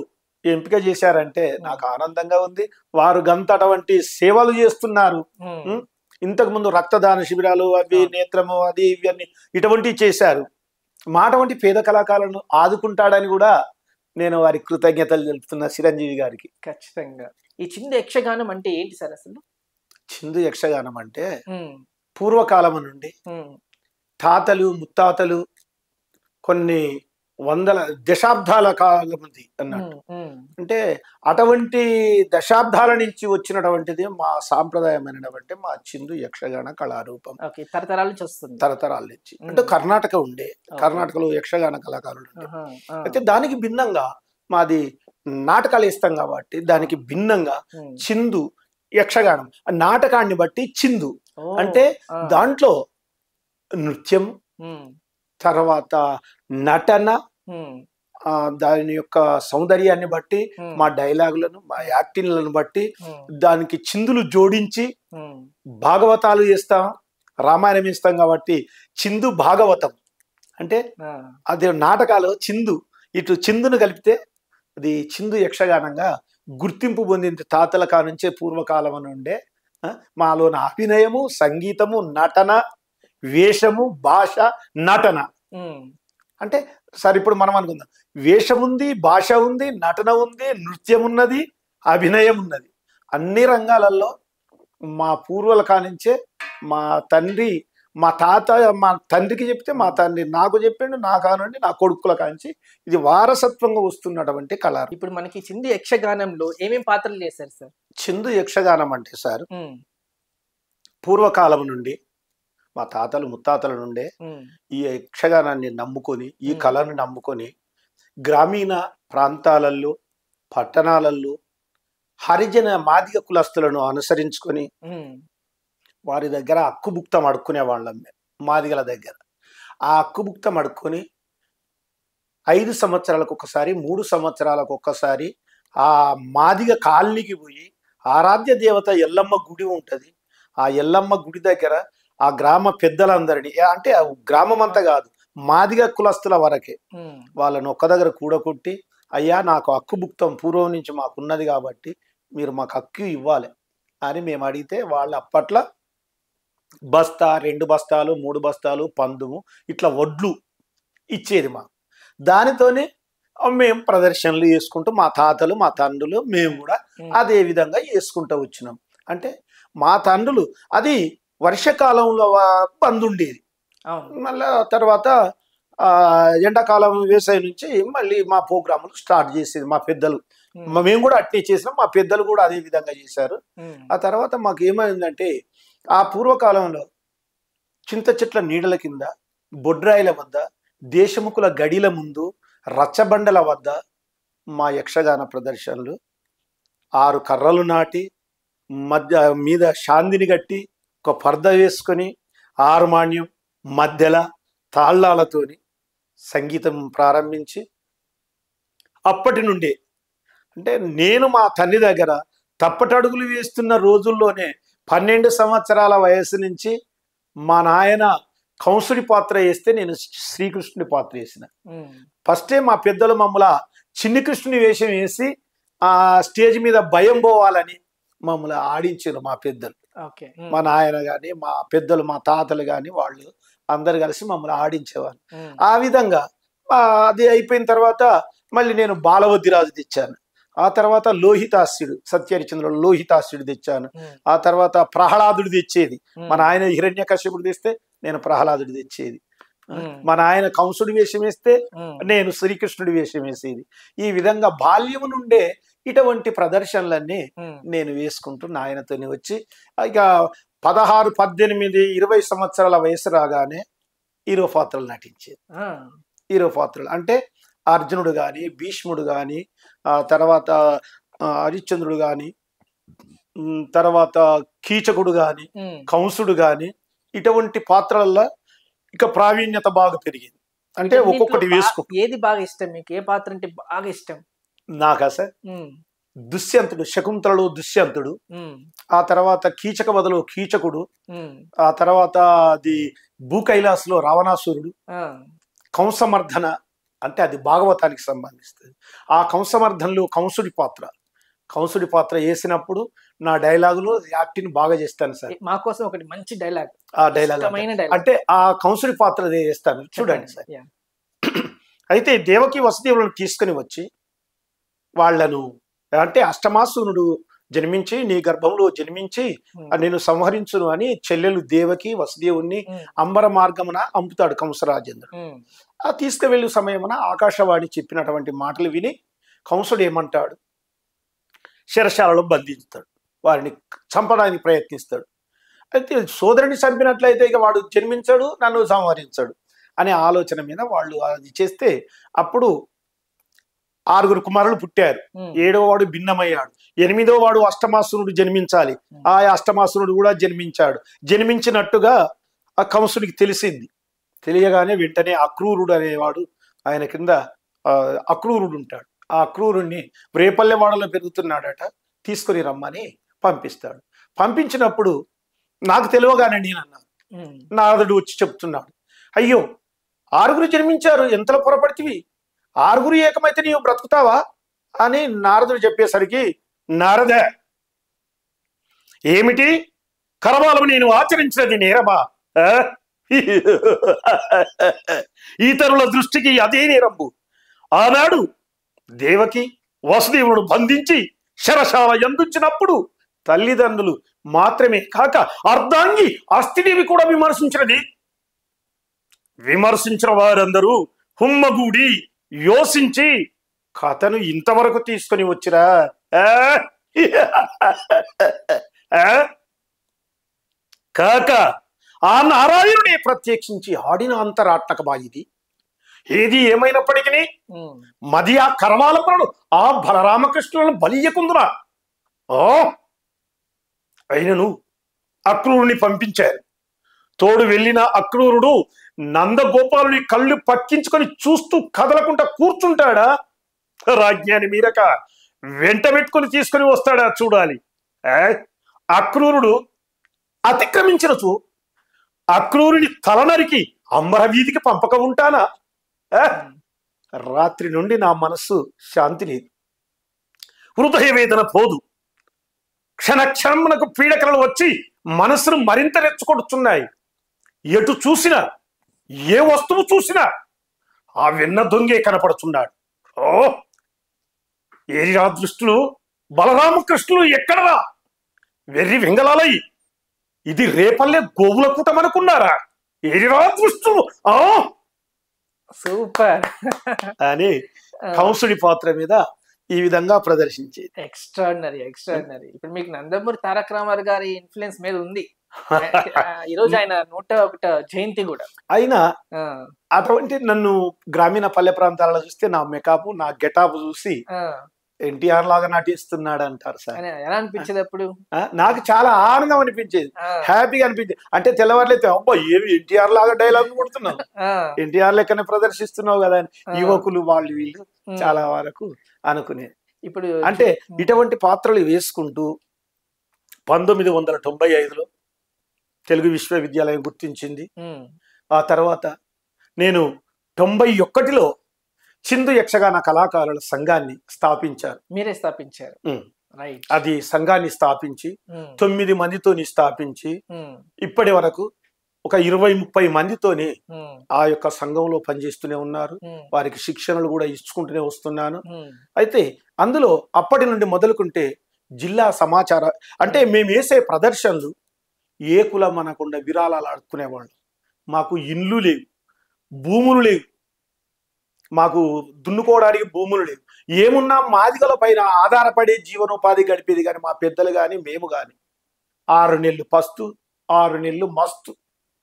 Speaker 2: ఎంపిక చేశారంటే నాకు ఆనందంగా ఉంది. వారు గంతటువంటి సేవలు చేస్తున్నారు. ఇంతకు ముందు రక్తదాన శిబిరాలు అవి నేత్రము అది ఇవన్నీ ఇటువంటివి చేశారు. మాటువంటి పేద కళాకారులను ఆదుకుంటాడని కూడా నేను వారి కృతజ్ఞతలు తెలుపుతున్నా చిరంజీవి గారికి.
Speaker 1: ఖచ్చితంగా. ఈ చిందు యక్షగానం అంటే ఏంటి సార్ అసలు?
Speaker 2: చిందు యక్షగానం అంటే పూర్వకాలం నుండి తాతలు ముత్తాతలు కొన్ని వందల దశాబ్దాల కాలం ఉంది అన్నట్టు. అంటే అటువంటి దశాబ్దాల నుంచి వచ్చినటువంటిది మా సాంప్రదాయమైనటువంటి మా చిందు యక్షగాన కళారూపం.
Speaker 1: తరతరాల నుంచి వస్తుంది.
Speaker 2: తరతరాల నుంచి అంటే కర్ణాటక ఉండే, కర్ణాటకలో యక్షగాన కళాకారులు ఉండే. అయితే దానికి భిన్నంగా మాది నాటకాలు ఇస్తాం కాబట్టి దానికి భిన్నంగా చిందు యక్షగానం నాటకాన్ని బట్టి చిందు అంటే దాంట్లో నృత్యం, తర్వాత నటన, దాని యొక్క సౌందర్యాన్ని బట్టి మా డైలాగులను మా యాక్టింగ్లను బట్టి దానికి చిందులు జోడించి భాగవతాలు చేస్తాం, రామాయణం ఇస్తాం కాబట్టి చిందు భాగవతం అంటే అది నాటకాలు చిందు ఇటు చిందును కలిపితే అది చిందు యక్షగానంగా గుర్తింపు పొందింది. తాతల కానుంచే పూర్వకాలం నుండే మాలోన అభినయము, సంగీతము, నటన, వేషము, భాష, నటన అంటే సార్ ఇప్పుడు మనం అనుకుందాం వేషం ఉంది, భాష ఉంది, నటన ఉంది, నృత్యం ఉన్నది, అభినయం ఉన్నది. అన్ని రంగాలలో మా పూర్వుల కానించే మా తండ్రి మా తాత మా తండ్రికి చెప్తే మా తండ్రి నాకు చెప్పిండు, నా కానుండి నా కొడుకుల కాంచి ఇది వారసత్వంగా వస్తున్నటువంటి కళ.
Speaker 1: ఇప్పుడు మనకి చిందు యక్షగానంలో ఏమేం పాత్రలు చేశారు సార్?
Speaker 2: చిందు యక్షగానం అంటే సార్ పూర్వకాలం నుండి మా తాతలు ముత్తాతల నుండే ఈ యక్షగానాన్ని నమ్ముకొని ఈ కళను నమ్ముకొని గ్రామీణ ప్రాంతాలలో పట్టణాలలో హరిజన మాదిగ కులస్తులను అనుసరించుకొని వారి దగ్గర హక్కుభుక్తం అడుక్కునే వాళ్ళం మేము. మాదిగల దగ్గర ఆ హక్కుభుక్తం అడుక్కొని 5 సంవత్సరాలకు ఒకసారి 3 సంవత్సరాలకు ఒక్కసారి ఆ మాదిగ కాలనీకి పోయి ఆరాధ్య దేవత ఎల్లమ్మ గుడి ఉంటుంది. ఆ ఎల్లమ్మ గుడి దగ్గర ఆ గ్రామ పెద్దలందరినీ అంటే గ్రామం అంతా కాదు మాదిగ కులస్తుల వరకే వాళ్ళని ఒక్క దగ్గర కూడకొట్టి అయ్యా నాకు హక్కుభుక్తం పూర్వం నుంచి మాకున్నది కాబట్టి మీరు మాకు హక్కు ఇవ్వాలి అని మేము అడిగితే వాళ్ళు అప్పట్లో బస్తా 2 బస్తాలు 3 బస్తాలు పందుము ఇట్లా వడ్లు ఇచ్చేది మాకు. దానితోనే మేము ప్రదర్శనలు చేసుకుంటూ మా తాతలు మా తండ్రులు మేము కూడా అదే విధంగా చేసుకుంటూ వచ్చినాం. అంటే మా తండ్రులు అది వర్షకాలంలో బంద్ ఉండేది, మళ్ళీ తర్వాత ఎండాకాలం వ్యవసాయం నుంచి మళ్ళీ మా ప్రోగ్రాములు స్టార్ట్ చేసేది మా పెద్దలు. మేము కూడా అట్నే చేసినాం, మా పెద్దలు కూడా అదే విధంగా చేశారు. ఆ తర్వాత మాకు ఏమైందంటే ఆ పూర్వకాలంలో చింత చెట్ల నీడల కింద బొడ్రాయిల వద్ద దేశముఖుల గడిల ముందు రచ్చబండల వద్ద మా యక్షగాన ప్రదర్శనలు 6 కర్రలు నాటి మధ్య మీద శాంతిని కట్టి ఒక పర్ద వేసుకొని హార్మాన్యం మధ్యల తాళ్ళాలతోని సంగీతం ప్రారంభించి అప్పటి నుండి అంటే నేను మా తల్లి దగ్గర తప్పటడుగులు వేస్తున్న రోజుల్లోనే 12 సంవత్సరాల వయసు నుంచి మా నాయన కంసుడి పాత్ర వేస్తే నేను శ్రీకృష్ణుడి పాత్ర వేసిన. ఫస్టే మా పెద్దలు మమ్మల్ని చిన్ని కృష్ణుని వేషం వేసి ఆ స్టేజ్ మీద భయం పోవాలని మమ్మల్ని ఆడించారు మా పెద్దలు. మా నాయన కానీ మా పెద్దలు మా తాతలు కానీ వాళ్ళు అందరు కలిసి మమ్మల్ని ఆడించేవాళ్ళు. ఆ విధంగా అది అయిపోయిన తర్వాత మళ్ళీ నేను బాలవద్దిరాజు తెచ్చాను. ఆ తర్వాత లోహితాస్యుడు సత్యహరిచంద్రుడు లోహితాస్యుడు తెచ్చాను. ఆ తర్వాత ప్రహ్లాదుడు తెచ్చేది. మా నాయన హిరణ్యకశ్యపుడు తెస్తే నేను ప్రహ్లాదుడు తెచ్చేది. మా నాయన కంసుడి వేషం వేస్తే నేను శ్రీకృష్ణుడి వేషం వేసేది. ఈ విధంగా బాల్యము నుండే ఇటువంటి ప్రదర్శనలన్నీ నేను వేసుకుంటూ నాయనతోని వచ్చి ఇక 16, 18, 20 సంవత్సరాల వయసు రాగానే హీరో పాత్రలు నటించేది. హీరో పాత్రలు అంటే అర్జునుడు కానీ భీష్ముడు కానీ తర్వాత హరిశ్చంద్రుడు కానీ తర్వాత కీచకుడు కానీ కంసుడు కానీ ఇటువంటి పాత్రల్లో ఇక ప్రావీణ్యత బాగా పెరిగింది. అంటే ఒక్కొక్కటి వేసుకుంటూ.
Speaker 1: ఏది బాగా ఇష్టం మీకు? ఏ పాత్ర అంటే బాగా ఇష్టం?
Speaker 2: నాకా సార్ దుష్యంతుడు, శకుంతలలో దుష్యంతుడు, ఆ తర్వాత కీచక వదలో కీచకుడు, ఆ తర్వాత అది భూకైలాసులో రావణాసురుడు, కంసమర్ధన అంటే అది భాగవతానికి సంబంధిస్తుంది. ఆ కంసమర్ధనలో కంసుడి పాత్ర వేసినప్పుడు నా డైలాగులో యాక్టింగ్ బాగా చేస్తాను సార్.
Speaker 1: మా కోసం ఒకటి మంచి డైలాగ్.
Speaker 2: ఆ డైలాగ్ అంటే ఆ కంసుడి పాత్ర వేస్తాను చూడండి సార్. అయితే దేవకి వసుదేవులను తీసుకుని వచ్చి వాళ్ళను అంటే అష్టమాసురుడు జన్మించి నీ గర్భంలో జన్మించి నేను సంహరించును అని చెల్లెలు దేవకి వసుదేవుణ్ణి అంబర మార్గమున అంపుతాడు కంసరాజేంద్రుడు. ఆ తీసుకువెళ్ళే సమయమున ఆకాశవాణి చెప్పినటువంటి మాటలు విని కంసుడు ఏమంటాడు, శిరశాలలో బంధించుతాడు, వారిని చంపడానికి ప్రయత్నిస్తాడు. అయితే సోదరుని చంపినట్లయితే ఇక వాడు జన్మించాడు, నన్ను సంహరించాడు అనే ఆలోచన మీద వాళ్ళు అది చేస్తే అప్పుడు 6 కుమారులు పుట్టారు. 7వ వాడు భిన్నమయ్యాడు. 8వ వాడు అష్టమాసురుడు జన్మించాలి. ఆ అష్టమాసురుడు కూడా జన్మించాడు. జన్మించినట్టుగా ఆ కంసుడికి తెలిసింది. తెలియగానే వెంటనే అక్రూరుడు అనేవాడు ఆయన కింద అక్రూరుడు ఉంటాడు. ఆ అక్రూరుణ్ణి రేపల్లెవాడలో పెరుగుతున్నాడట, తీసుకొని రమ్మని పంపిస్తాడు. పంపించినప్పుడు నాకు తెలియగానే నేనన్నాను, నారదుడు వచ్చి చెప్తున్నాడు, అయ్యో 6 జన్మించారు, ఎంతలో పొరపడితివి, 6 ఏకమైతే నీవు బ్రతుకుతావా అని నారదుడు చెప్పేసరికి, నారద ఏమిటి కరవాలము నేను ఆచరించినది నేరమా? ఇతరుల దృష్టికి అదే నేరంబు. ఆనాడు దేవకి వసుదేవుడు బంధించి శరశాల యందుంచినప్పుడు తల్లిదండ్రులు మాత్రమే కాక అర్ధాంగి అస్థిదేవి కూడా విమర్శించిన వారందరూ హుమ్మగూడి యోసించి కథను ఇంతవరకు తీసుకొని వచ్చిరా. కాక ఆ నారాయణుడే ప్రత్యక్షించి ఆడిన అంతరాటకమా ఇది. ఏది ఏమైనప్పటికీ మది ఆ కరవాలపడు ఆ బలరామకృష్ణులను బలియకుందురా. అయినను అక్రూరుని పంపించారు. తోడు వెళ్ళిన అక్రూరుడు నందగోపాలుని కళ్ళు పక్కించుకొని చూస్తూ కదలకుండా కూర్చుంటాడా? రాజ్యాన్ని మీరక వెంట పెట్టుకుని తీసుకొని వస్తాడా చూడాలి. అక్రూరుడు అతిక్రమించినచు అక్రూరుని తలనరికి అంబర వీధికి పంపక ఉంటానా? రాత్రి నుండి నా మనస్సు శాంతి లేదు, హృదయ వేదన పోదు. క్షణక్షణమునకు పీడకలు వచ్చి మనస్సును మరింత రెచ్చగొడుతున్నాయి. ఎటు చూసినా ఏ వస్తువు చూసినా ఆ వెన్న దొంగే కనపడుతున్నాడు. ఏరిరా దృష్టులు, బలరామకృష్ణులు ఎక్కడరా? వెర్రి వెంగళాలై ఇది రేపల్లె గోవుల కూటమనుకున్నారా? ఏరిరా దృష్టులు.
Speaker 1: సూపర్
Speaker 2: అని కంసుడి పాత్ర మీద ఈ విధంగా ప్రదర్శించేది.
Speaker 1: ఎక్స్ట్రాడినరీ. ఇప్పుడు మీకు నందమూరి తారక రామారావు గారి ఇన్ఫ్లుయెన్స్ మీద ఉంది. ఈ రోజు ఆయన 101 జయంతి కూడా.
Speaker 2: అయినా
Speaker 1: ఆ,
Speaker 2: అటువంటి నన్ను గ్రామీణ పల్లె ప్రాంతాలలో చూస్తే నా మెకాపు నా గెటాప్ చూసి
Speaker 1: ఆ.
Speaker 2: ఎన్టీఆర్ లాగా నటిస్తున్నాడు అంటారు సార్.
Speaker 1: ఎలా అనిపించేది అప్పుడు?
Speaker 2: నాకు చాలా ఆనందం అనిపించేది,
Speaker 1: ఆ,
Speaker 2: హ్యాపీగా అనిపించేది. అంటే తెల్లవారులైతే అబ్బా ఏమి ఎన్టీఆర్ లాగా డైలాగ్ కొడుతున్నావు,
Speaker 1: ఆ,
Speaker 2: ఎన్టీఆర్ లెక్కనే ప్రదర్శిస్తున్నావు కదా అని
Speaker 1: ఆ.
Speaker 2: యువకులు వాళ్ళు వీళ్ళు
Speaker 1: ఉమ్.
Speaker 2: చాలా వరకు అనుకునేది.
Speaker 1: ఇప్పుడు
Speaker 2: అంటే ఇటువంటి పాత్రలు వేసుకుంటూ 1995లో తెలుగు విశ్వవిద్యాలయం గుర్తించింది.
Speaker 1: ఉమ్,
Speaker 2: ఆ తర్వాత నేను 91లో చిందు యక్షగాన కళాకారుల సంఘాన్ని స్థాపించారు.
Speaker 1: మీరే స్థాపించారు.
Speaker 2: ఉమ్.
Speaker 1: రైట్.
Speaker 2: అది సంఘాన్ని స్థాపించి
Speaker 1: ఉమ్,
Speaker 2: 9 మందితోని స్థాపించి
Speaker 1: ఉమ్,
Speaker 2: ఇప్పటి వరకు ఒక 20-30 మందితోని
Speaker 1: ఉమ్,
Speaker 2: ఆ యొక్క సంఘంలో పనిచేస్తూనే ఉన్నారు.
Speaker 1: ఉమ్,
Speaker 2: వారికి శిక్షణలు కూడా ఇచ్చుకుంటూనే వస్తున్నాను.
Speaker 1: ఉమ్,
Speaker 2: అయితే అందులో అప్పటి నుండి మొదలుకుంటే జిల్లా సమాచార అంటే మేము వేసే ప్రదర్శనలు ఏ కులం అనకుండా విరాళాలు ఆడుకునేవాళ్ళు. మాకు ఇండ్లు లేవు, భూములు లేవు, మాకు దున్నుకోవడానికి భూములు లేవు. ఏమున్నా మాదిగల పైన ఆధారపడే జీవనోపాధి గడిపేది. కానీ మా పెద్దలు కానీ మేము కానీ 6 నెలలు పస్తు 6 నెలలు మస్తు.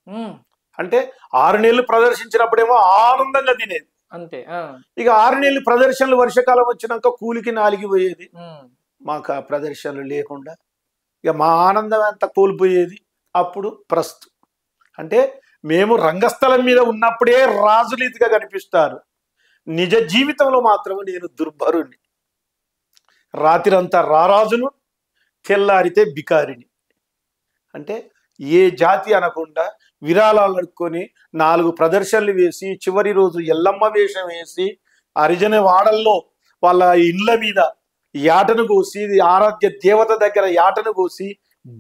Speaker 1: ఉమ్,
Speaker 2: అంటే 6 నెలలు ప్రదర్శించినప్పుడేమో ఆనందంగా తినేది.
Speaker 1: అంతే.
Speaker 2: ఇక 6 నెలలు ప్రదర్శనలు వర్షాకాలం వచ్చినాక కూలికి నాలిగి పోయేది.
Speaker 1: ఉమ్,
Speaker 2: మాకు ఆ ప్రదర్శనలు లేకుండా ఇక మా ఆనందం అంతా కోల్పోయేది. అప్పుడు ప్రస్తు అంటే మేము రంగస్థలం మీద ఉన్నప్పుడే రాజులీతిగా కనిపిస్తారు, నిజ జీవితంలో మాత్రం నేను దుర్భరుణ్ణి. రాత్రంతా రారాజును, తెల్లారితే బికారిని. అంటే ఏ జాతి అనకుండా విరాళాలు అడుక్కొని 4 ప్రదర్శనలు వేసి చివరి రోజు ఎల్లమ్మ వేషం వేసి హరిజన వాడల్లో వాళ్ళ ఇండ్ల మీద యాటను కోసి ఆరాధ్య దేవత దగ్గర యాటను కోసి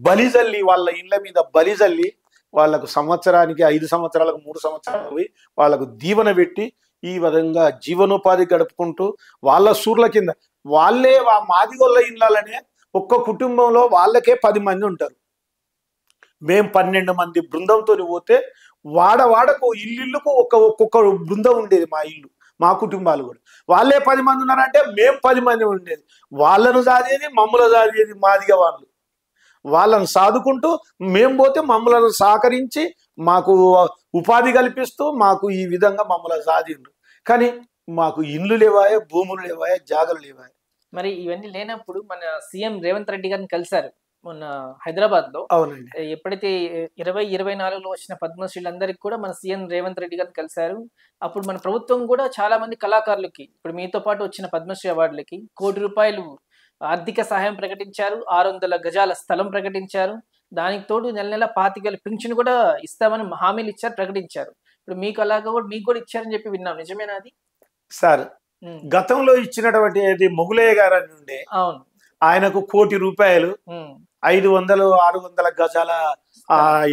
Speaker 2: బలిజల్లి వాళ్ళ ఇండ్ల మీద బలిజల్లి వాళ్ళకు సంవత్సరానికి 5 సంవత్సరాలకు 3 సంవత్సరాలు పోయి వాళ్ళకు దీవెన పెట్టి ఈ విధంగా జీవనోపాధి గడుపుకుంటూ వాళ్ళ సూర్ల కింద వాళ్ళే మాదిగొల్ల ఇండ్లనే ఒక్క కుటుంబంలో వాళ్ళకే 10 మంది ఉంటారు. మేము 12 మంది బృందంతో పోతే వాడకు ఇల్లుకు ఒక్కొక్క బృందం ఉండేది. మా ఇల్లు మా కుటుంబాలు కూడా వాళ్ళే 10 మంది ఉన్నారంటే మేము 10 మంది ఉండేది. వాళ్ళను సాదేది మమ్మల్ని సాదేది మాదిగ వాళ్ళు. వాళ్ళను సాదుకుంటూ మేము పోతే మమ్మల్ని సహకరించి మాకు ఉపాధి కల్పిస్తూ మాకు ఈ విధంగా మమ్మల్ని సాధిండ్రు. కానీ మాకు ఇండ్లు లేవాయే, భూములు లేవాయే, జాగలు లేవాయే.
Speaker 1: మరి ఇవన్నీ లేనప్పుడు మన సీఎం రేవంత్ రెడ్డి గారిని కలిశారు మొన్న హైదరాబాద్ లో.
Speaker 2: అవునండి.
Speaker 1: ఎప్పుడైతే 2024లో వచ్చిన పద్మశ్రీలందరికీ కూడా మన సీఎం రేవంత్ రెడ్డి గారిని కలిశారు. అప్పుడు మన ప్రభుత్వం కూడా చాలా మంది కళాకారులకి, ఇప్పుడు మీతో పాటు వచ్చిన పద్మశ్రీ అవార్డులకి ₹1 కోటి ఆర్థిక సహాయం ప్రకటించారు. 600 గజాల స్థలం ప్రకటించారు. దానికి తోడు నెల నెల 25,000 పింఛను కూడా ఇస్తామని హామీలు ఇచ్చారు, ప్రకటించారు. ఇప్పుడు మీకు అలాగా కూడా మీకు కూడా ఇచ్చారని చెప్పి విన్నాం, నిజమేనా అది?
Speaker 2: సార్ గతంలో ఇచ్చినటువంటి మొగులయ్య గారు అని ఉండే,
Speaker 1: అవును,
Speaker 2: ఆయనకు ₹1 కోటి 500-600 గజాల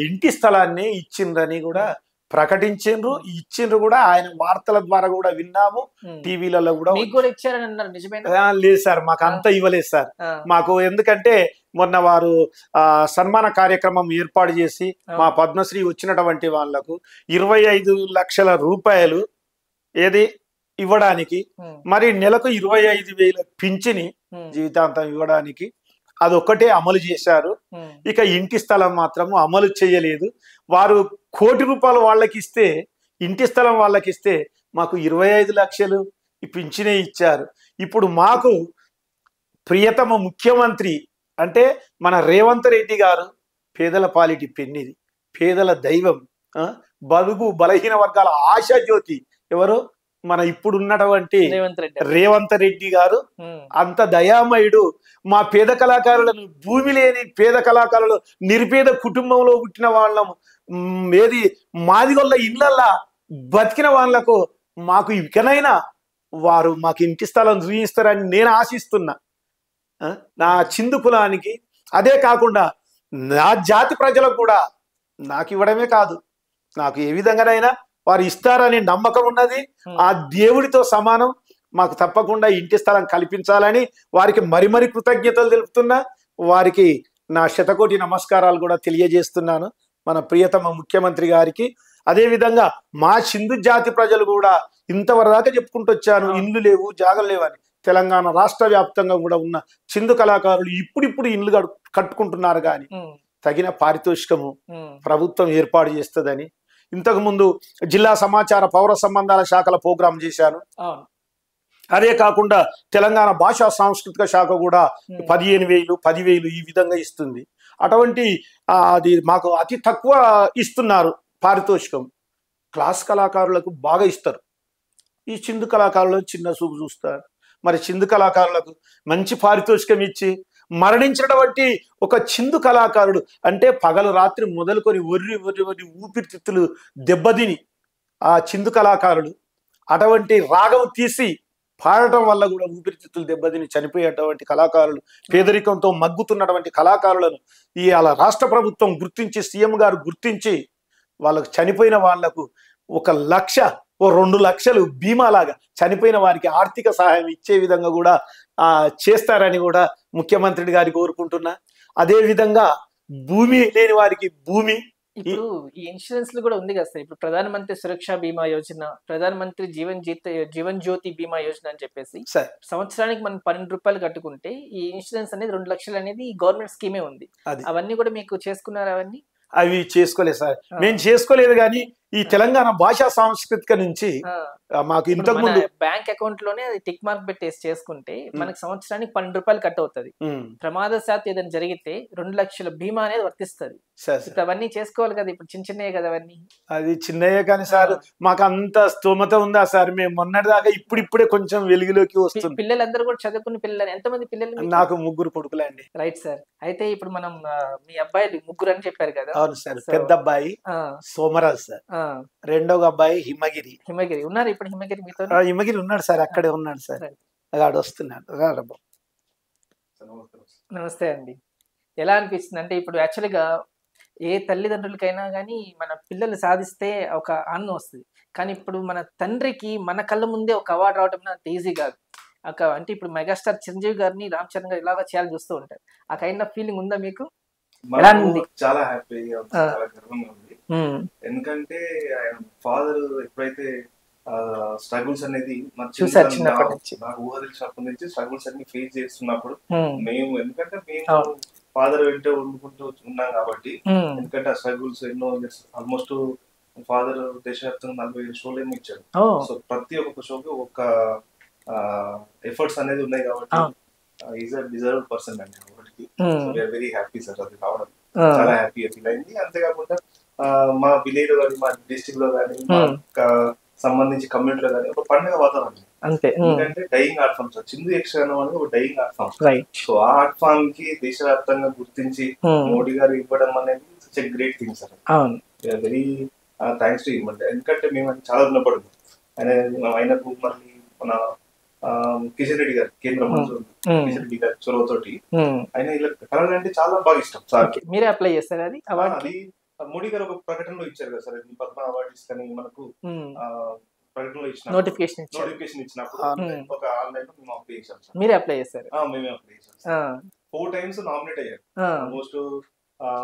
Speaker 2: ఇంటి స్థలాన్ని ఇచ్చిండ్రని కూడా ప్రకటించిండ్రు, ఇచ్చిండ్రు కూడా. ఆయన వార్తల ద్వారా కూడా విన్నాము, టీవీలలో కూడా.
Speaker 1: మీకు కూడా ఇచ్చారని అన్నారు, నిజమేనా?
Speaker 2: లేదు సార్, మాకు అంత ఇవ్వలేదు సార్. మాకు ఎందుకంటే మొన్న వారు సన్మాన కార్యక్రమం ఏర్పాటు చేసి మా పద్మశ్రీ వచ్చినటువంటి వాళ్లకు 25 లక్షల రూపాయలు ఏది ఇవ్వడానికి, మరి నెలకు 25,000 పింఛని జీవితాంతం ఇవ్వడానికి అదొక్కటే అమలు చేశారు. ఇక ఇంటి స్థలం మాత్రము అమలు చేయలేదు. వారు ₹1 కోటి వాళ్ళకి ఇస్తే, ఇంటి స్థలం వాళ్ళకి ఇస్తే మాకు 25 లక్షలు పింఛనే ఇచ్చారు. ఇప్పుడు మాకు ప్రియతమ ముఖ్యమంత్రి అంటే మన రేవంత్ రెడ్డి గారు పేదల పాలిటి పెన్నిది, పేదల దైవం, బడుగు బలహీన వర్గాల ఆశా జ్యోతి ఎవరు? మన ఇప్పుడు ఉన్నటువంటి రేవంత్ రెడ్డి గారు. అంత దయామయుడు. మా పేద కళాకారులను, భూమి లేని పేద కళాకారులు, నిరుపేద కుటుంబంలో పుట్టిన వాళ్ళము, ఏది మాదిగొల్ల ఇళ్ళల్లా బతికిన వాళ్ళకు మాకు ఇకనైనా వారు మాకు ఇంటి స్థలం చూపిస్తారని నేను ఆశిస్తున్నా. నా చిందు కులానికి అదే కాకుండా నా జాతి ప్రజలకు కూడా నాకు ఇవ్వడమే కాదు, నాకు ఏ విధంగానైనా వారు ఇస్తారని నమ్మకం ఉన్నది. ఆ దేవుడితో సమానం. మాకు తప్పకుండా ఇంటి స్థలం కల్పించాలని వారికి మరి కృతజ్ఞతలు తెలుపుతున్నా. వారికి నా శతకోటి నమస్కారాలు కూడా తెలియజేస్తున్నాను, మన ప్రియతమ ముఖ్యమంత్రి గారికి. అదే విధంగా మా సింధు జాతి ప్రజలు కూడా ఇంతవరదాకా చెప్పుకుంటూ వచ్చాను, ఇండ్లు లేవు, జాగలు లేవని. తెలంగాణ రాష్ట్ర వ్యాప్తంగా కూడా ఉన్న సింధు కళాకారులు ఇప్పుడిప్పుడు ఇండ్లు కట్టుకుంటున్నారు. కానీ తగిన పారితోషికము
Speaker 1: ఉమ్,
Speaker 2: ప్రభుత్వం ఏర్పాటు చేస్తుందని. ఇంతకుముందు జిల్లా సమాచార పౌర సంబంధాల శాఖల ప్రోగ్రాం చేశాను.
Speaker 1: అవును.
Speaker 2: అదే కాకుండా తెలంగాణ భాషా సాంస్కృతిక శాఖ కూడా
Speaker 1: ఉమ్,
Speaker 2: 15,000 10,000 ఈ విధంగా ఇస్తుంది. అటువంటి అది మాకు అతి తక్కువ ఇస్తున్నారు పారితోషికం. క్లాస్ కళాకారులకు బాగా ఇస్తారు. ఈ చిందు కళాకారులను చిన్న చూపు చూస్తారు. మరి చిందు కళాకారులకు మంచి పారితోషికం ఇచ్చి మరణించినటువంటి ఒక చిందు కళాకారుడు అంటే పగలు రాత్రి మొదలుకొని ఒర్రి ఒర్రి ఒర్రి ఊపిరితిత్తులు దెబ్బతిని ఆ చిందు కళాకారుడు అటువంటి రాగం తీసి పాడటం వల్ల కూడా ఊపిరితిత్తులు దెబ్బతిని చనిపోయేటువంటి కళాకారులు, పేదరికంతో మగ్గుతున్నటువంటి కళాకారులను ఇవాళ రాష్ట్ర ప్రభుత్వం గుర్తించి, సీఎం గారు గుర్తించి వాళ్ళకు చనిపోయిన వాళ్లకు 1 లక్ష 2 లక్షలు బీమా లాగా చనిపోయిన వారికి ఆర్థిక సహాయం ఇచ్చే విధంగా కూడా చేస్తారని కూడా ముఖ్యమంత్రి గారికి కోరుకుంటున్నా. అదే విధంగా భూమి లేని వారికి భూమి.
Speaker 1: ఇప్పుడు ఈ ఇన్సూరెన్స్ కూడా ఉంది కదా సార్. ఇప్పుడు ప్రధానమంత్రి సురక్ష బీమా యోజన, ప్రధానమంత్రి జీవన్ జ్యోతి బీమా యోజన అని చెప్పేసి
Speaker 2: సార్
Speaker 1: సంవత్సరానికి మనం 12 రూపాయలు కట్టుకుంటే ఈ ఇన్సూరెన్స్ అనేది 2 లక్షలు అనేది గవర్నమెంట్ స్కీమే ఉంది. అవన్నీ కూడా మీకు చేసుకున్నారు? అవన్నీ
Speaker 2: అవి చేసుకోలేదు సార్, మేము చేసుకోలేదు. కానీ ఈ తెలంగాణ భాషా సాంస్కృతిక నుంచి మాకు ఇంతకు ముందు
Speaker 1: బ్యాంక్ అకౌంట్ లోనే అది టిక్ మార్క్ పెట్టేసి చేసుకుంటే మనకి సంవత్సరానికి 12 రూపాయలు కట్ అవుతుంది. ప్రమాదశాత్తు ఏదైనా జరిగితే 2 లక్షల బీమా అనేది వర్తిస్తుంది. ఇప్పుడు అవన్నీ చేసుకోవాలి కదా. ఇప్పుడు చిన్న చిన్నయే కదా అవన్నీ. అది
Speaker 2: చిన్నయే కానీ సార్ మాకు అంత స్తోమత ఉందా సార్? మేము మొన్నటి దాకా ఇప్పుడిప్పుడే కొంచెం వెలుగులోకి వస్తుంది.
Speaker 1: పిల్లలందరూ కూడా చదువుకున్న పిల్లలు. ఎంతమంది పిల్లలు?
Speaker 2: నాకు 3 కొడుకులే అండి.
Speaker 1: Right sir. అయితే ఇప్పుడు మనం మీ అబ్బాయిలు 3 అని చెప్పారు కదా.
Speaker 2: అవును సార్. పెద్ద అబ్బాయి సోమరాజు సార్, రెండవ అబ్బాయి హిమగిరి.
Speaker 1: ఉన్నారు ఇప్పుడు హిమగిరి మీతో?
Speaker 2: హిమగిరి ఉన్నాడు సార్, అక్కడే ఉన్నాడు సార్. ఆడు వస్తున్నాడు.
Speaker 1: నమస్తే అండి. ఎలా అనిపిస్తుంది అంటే ఇప్పుడు యాక్చువల్గా ఏ తల్లిదండ్రులకైనా కానీ మన పిల్లలు సాధిస్తే ఒక ఆనందం వస్తుంది. కానీ ఇప్పుడు మన తండ్రికి మన కళ్ళ ముందే ఒక అవార్డు రావడం అంత ఈజీ కాదు. అంటే ఇప్పుడు మెగాస్టార్ చిరంజీవి గారిని రామ్ చరణ్ గారు ఇలాగా చేయాలని చూస్తూ ఉంటారు. ఆ కైండ్ ఆఫ్ ఫీలింగ్ ఉందా మీకు?
Speaker 3: చాలా హ్యాపీగా ఉంది, చాలా గర్వంగా ఉంది. ఎందుకంటే ఆయన ఫాదర్ ఎప్పుడైతే స్ట్రగుల్స్ అనేది నాకు ఊహ తెలిసినప్పటి నుంచి స్ట్రగుల్స్ అన్ని ఫేస్ చేస్తున్నప్పుడు ఎందుకంటే మేము ఫాదర్ వెంట వండుకుంటూ ఉన్నాం కాబట్టి, ఎందుకంటే ఆ స్ట్రగుల్స్ ఎన్నో ఆల్మోస్ట్ ఫాదర్ దేశవ్యాప్తంగా 45 షోలు ఏమో ఇచ్చాడు. సో ప్రతి ఒక్క షోకి ఒక ఎఫర్ట్స్ అనేది ఉన్నాయి కాబట్టి ఈజ్ అ డిజర్వ్డ్ పర్సన్ అండి. వెరీ హ్యాపీ సార్ అది రావడం, చాలా హ్యాపీగా ఫీల్ అయింది. అంతేకాకుండా మా విలేజ్ లో కానీ, మా డిస్ట్రిక్ట్ లో కానీ, మా సంబంధించి కమ్యూనిటీలో కానీ ఒక పండుగ వాతావరణం. ఎందుకంటే డైయింగ్ ఆర్ట్ ఫామ్ సార్, చిందు యక్షగానం అనేది ఒక డైయింగ్ ఆర్ట్ ఫామ్. సో ఆ ఆర్ట్ ఫామ్ కి దేశవ్యాప్తంగా గుర్తించి మోడీ గారు ఇవ్వడం అనేది such a great thing sir. Very thanks to him. ఎందుకంటే మేము చాలా రుణపడదు ఆయనకు. మళ్ళీ మన కిషన్ రెడ్డి గారు, కేంద్ర మంత్రులు కిషన్ రెడ్డి గారి చొరవతోటి ఆయన ఇలా కళలు అంటే చాలా బాగా ఇష్టం సార్.
Speaker 1: మీరే అప్లై చేస్తారు అది?
Speaker 3: అది మోడీ గారు ఒక ప్రకటనలో ఇచ్చారు కదా సార్, పద్మ అవార్డ్స్ కానీ మనకు ప్రకటనలో ఇచ్చిన నోటిఫికేషన్ ఇచ్చినప్పుడు ఒక ఆన్లైన్ లో మేము అప్లై చేసాం సార్.
Speaker 1: మీరే అప్లై చేశారు?
Speaker 3: మేమే అప్లై చేసాం. 4 times నామినేట్ అయ్యారు. ఆల్మోస్ట్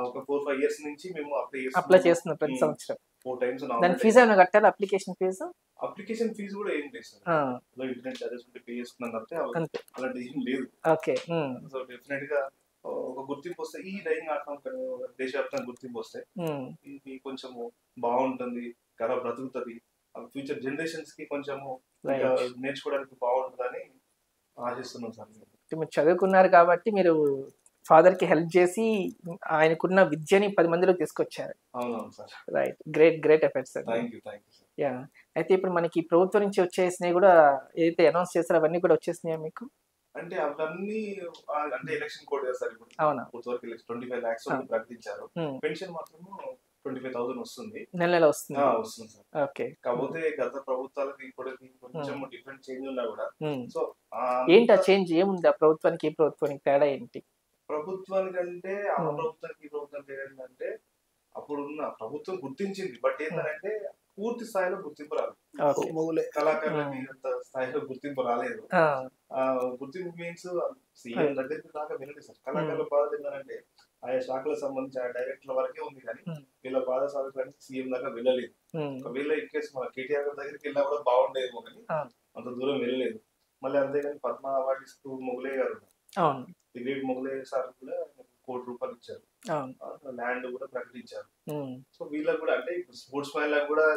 Speaker 3: ఒక 4-5 years నుంచి మేము అప్లై చేస్తున్నాం ప్రతి సంవత్సరం. 4 times.
Speaker 1: దాని ఫీజు ఏమైనా కట్టాలి? అప్లికేషన్
Speaker 3: ఫీజు కూడా ఏం లేదు సార్. ఇంటర్నెట్ చార్జెస్ ఉంటే పే చేసుకున్నాం తప్పితే అలాంటి ఏం లేదు.
Speaker 1: ఓకే.
Speaker 3: సో డెఫినెట్ గా ఒక గుర్తింపు వస్తే, ఈ డైయింగ్ ఆర్ట్ ఫామ్ దేశవ్యాప్తంగా గుర్తింపు వస్తే ఇది కొంచెం బాగుంటుంది, కళ బ్రతుకుతుంది, ఫ్యూచర్ జనరేషన్స్ కి కొంచెము నేర్చుకోవడానికి బాగుంటుందని ఆశిస్తున్నాం సార్.
Speaker 1: మీరు చదువుకున్నారు కాబట్టి మీరు ఫాదర్ కి హెల్ప్ చేసి ఆయనకున్న విద్యని 10 మందిలోకి తీసుకొచ్చారు.
Speaker 3: అవునవును sir.
Speaker 1: Right. Great efforts sir.
Speaker 3: Thank you sir.
Speaker 1: Yeah. అయితే ఇప్పుడు మనకి ప్రభుత్వం నుంచి వచ్చేసినాయి కూడా, ఏదైతే అనౌన్స్ చేస్తారో అవన్నీ కూడా వచ్చేసినాయా మీకు?
Speaker 3: అంటే అవన్నీ అంటే ఎలక్షన్ కోడ్ కదా సార్. ఇప్పుడు
Speaker 1: అవునా?
Speaker 3: 25 lakhs ప్రకటించారు. పెన్షన్ మాత్రం 25,000 వస్తుంది.
Speaker 1: నెల వస్తుంది.
Speaker 3: వస్తుంది సార్.
Speaker 1: ఓకే.
Speaker 3: కాకపోతే గత ప్రభుత్వాలకి ఇప్పటికి కొంచెం డిఫరెంట్ చేంజ్ ఉన్నా కూడా, సో
Speaker 1: ఏంటి ఆ చేంజ్ ఏముంది? ఆ ప్రభుత్వానికి ఈ ప్రభుత్వానికి తేడా ఏంటి?
Speaker 3: ప్రభుత్వానికంటే ఆ ప్రభుత్వానికి ఈ ప్రభుత్వానికి ఏంటంటే, అప్పుడున్న ప్రభుత్వం గుర్తించింది, బట్ ఏంటంటే పూర్తి స్థాయిలో గుర్తింపు రాలేదు. కళాకారులకి అంత స్థాయిలో గుర్తింపు రాలేదు. గుర్తింపు మీన్స్ సీఎం దగ్గరికి దాకా వెళ్ళలేదు సార్. కళాకారుల బాధ ఏంటంటే ఆయా శాఖలకు సంబంధించి ఆ డైరెక్టర్ల వరకే ఉంది, కానీ వీళ్ళ బాధ సాధించడానికి సీఎం దాకా వెళ్ళలేదు. ఒకవేళ ఇన్ కేసు మన కేటీఆర్ గారి దగ్గరికి వెళ్ళినా కూడా బాగుండేదేమో, కానీ అంత దూరం వెళ్ళలేదు. మళ్ళీ అంతేగాని పద్మ అవార్డు ఇస్తూ మొగలయ్య గారు, ది గ్రేట్ మొగలయ్య సార్ కూడా ₹1,00,00,000 ఇచ్చారు.
Speaker 1: అవును.
Speaker 3: ల్యాండ్ కూడా ప్రకటించారు.
Speaker 1: ఉమ్,
Speaker 3: సో వీళ్ళకి కూడా అంటే స్పోర్ట్స్ మ్యాన్ లకు కూడా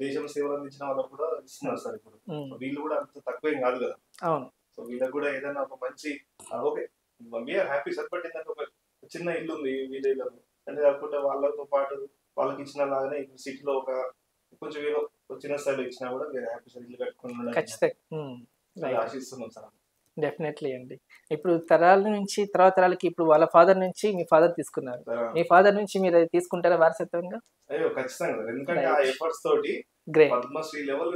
Speaker 3: దేశం సేవలు అందించిన వాళ్ళకు కూడా ఇస్తున్నారు సార్ ఇప్పుడు.
Speaker 1: ఉమ్,
Speaker 3: వీళ్ళు కూడా అంత తక్కువేం కాదు కదా.
Speaker 1: అవును.
Speaker 3: సో వీళ్ళకి కూడా ఏదైనా ఒక మంచి okay we are happy sir. But ఏంటంటే ఒక చిన్న ఇల్లు ఉంది వీళ్ళలో, అంటే కాకుండా వాళ్ళతో పాటు వాళ్ళకి ఇచ్చిన లాగానే ఇప్పుడు సిటీలో ఒక కొంచెం ఏదో చిన్న స్థాయిలో ఇచ్చినా కూడా వీఆర్ హ్యాపీ సార్. ఇల్లు కట్టుకుని
Speaker 1: ఖచ్చితంగా
Speaker 3: ఆశిస్తున్నాం సార్.
Speaker 1: డెఫినెట్లీ అండి. ఇప్పుడు తరాల నుంచి తర్వాత తరాలకి ఇప్పుడు వాళ్ళ ఫాదర్ నుంచి మీ ఫాదర్ తీసుకున్నారు, మీ ఫాదర్ నుంచి మీరు అది తీసుకుంటారా వారసత్వంగా?
Speaker 3: అయ్యో ఖచ్చితంగా, ఎందుకంటే ఆ ఎఫర్ట్స్ తోటి పద్మశ్రీ లెవెల్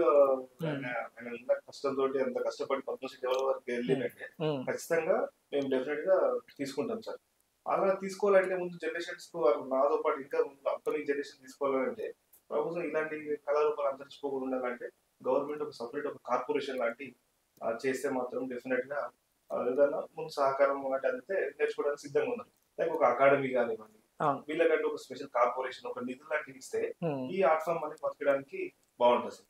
Speaker 3: ఆయన కష్టంతో ఎంత కష్టపడి పద్మశ్రీ లెవెల్ వరకు వెళ్ళిందంటే ఖచ్చితంగా మేము డెఫినెట్ గా తీసుకుంటాం సార్. అలా తీసుకోవాలంటే ముందు జనరేషన్స్ కు నాతో పాటు ఇంకా అప్కమింగ్ జనరేషన్ తీసుకోవాలంటే ప్రభుత్వం ఇలాంటి కళారూపాలు అంతరించిపోకుండా ఉండాలంటే గవర్నమెంట్ ఒక సపరేట్ ఒక కార్పొరేషన్ లాంటి చేస్తే మాత్రం డెఫినెట్ గా ఏదైనా ముందు సహకారం అంటే అంతే నేర్చుకోవడానికి సిద్ధంగా ఉన్నారు. లైక్ ఒక అకాడమీ కానివ్వండి, వీళ్ళకంటే ఒక స్పెషల్ కార్పొరేషన్ ఒక నిధులు లాంటివి ఇస్తే ఈ ఆర్ట్ ఫామ్ అనేది బతకడానికి బాగుంటుంది.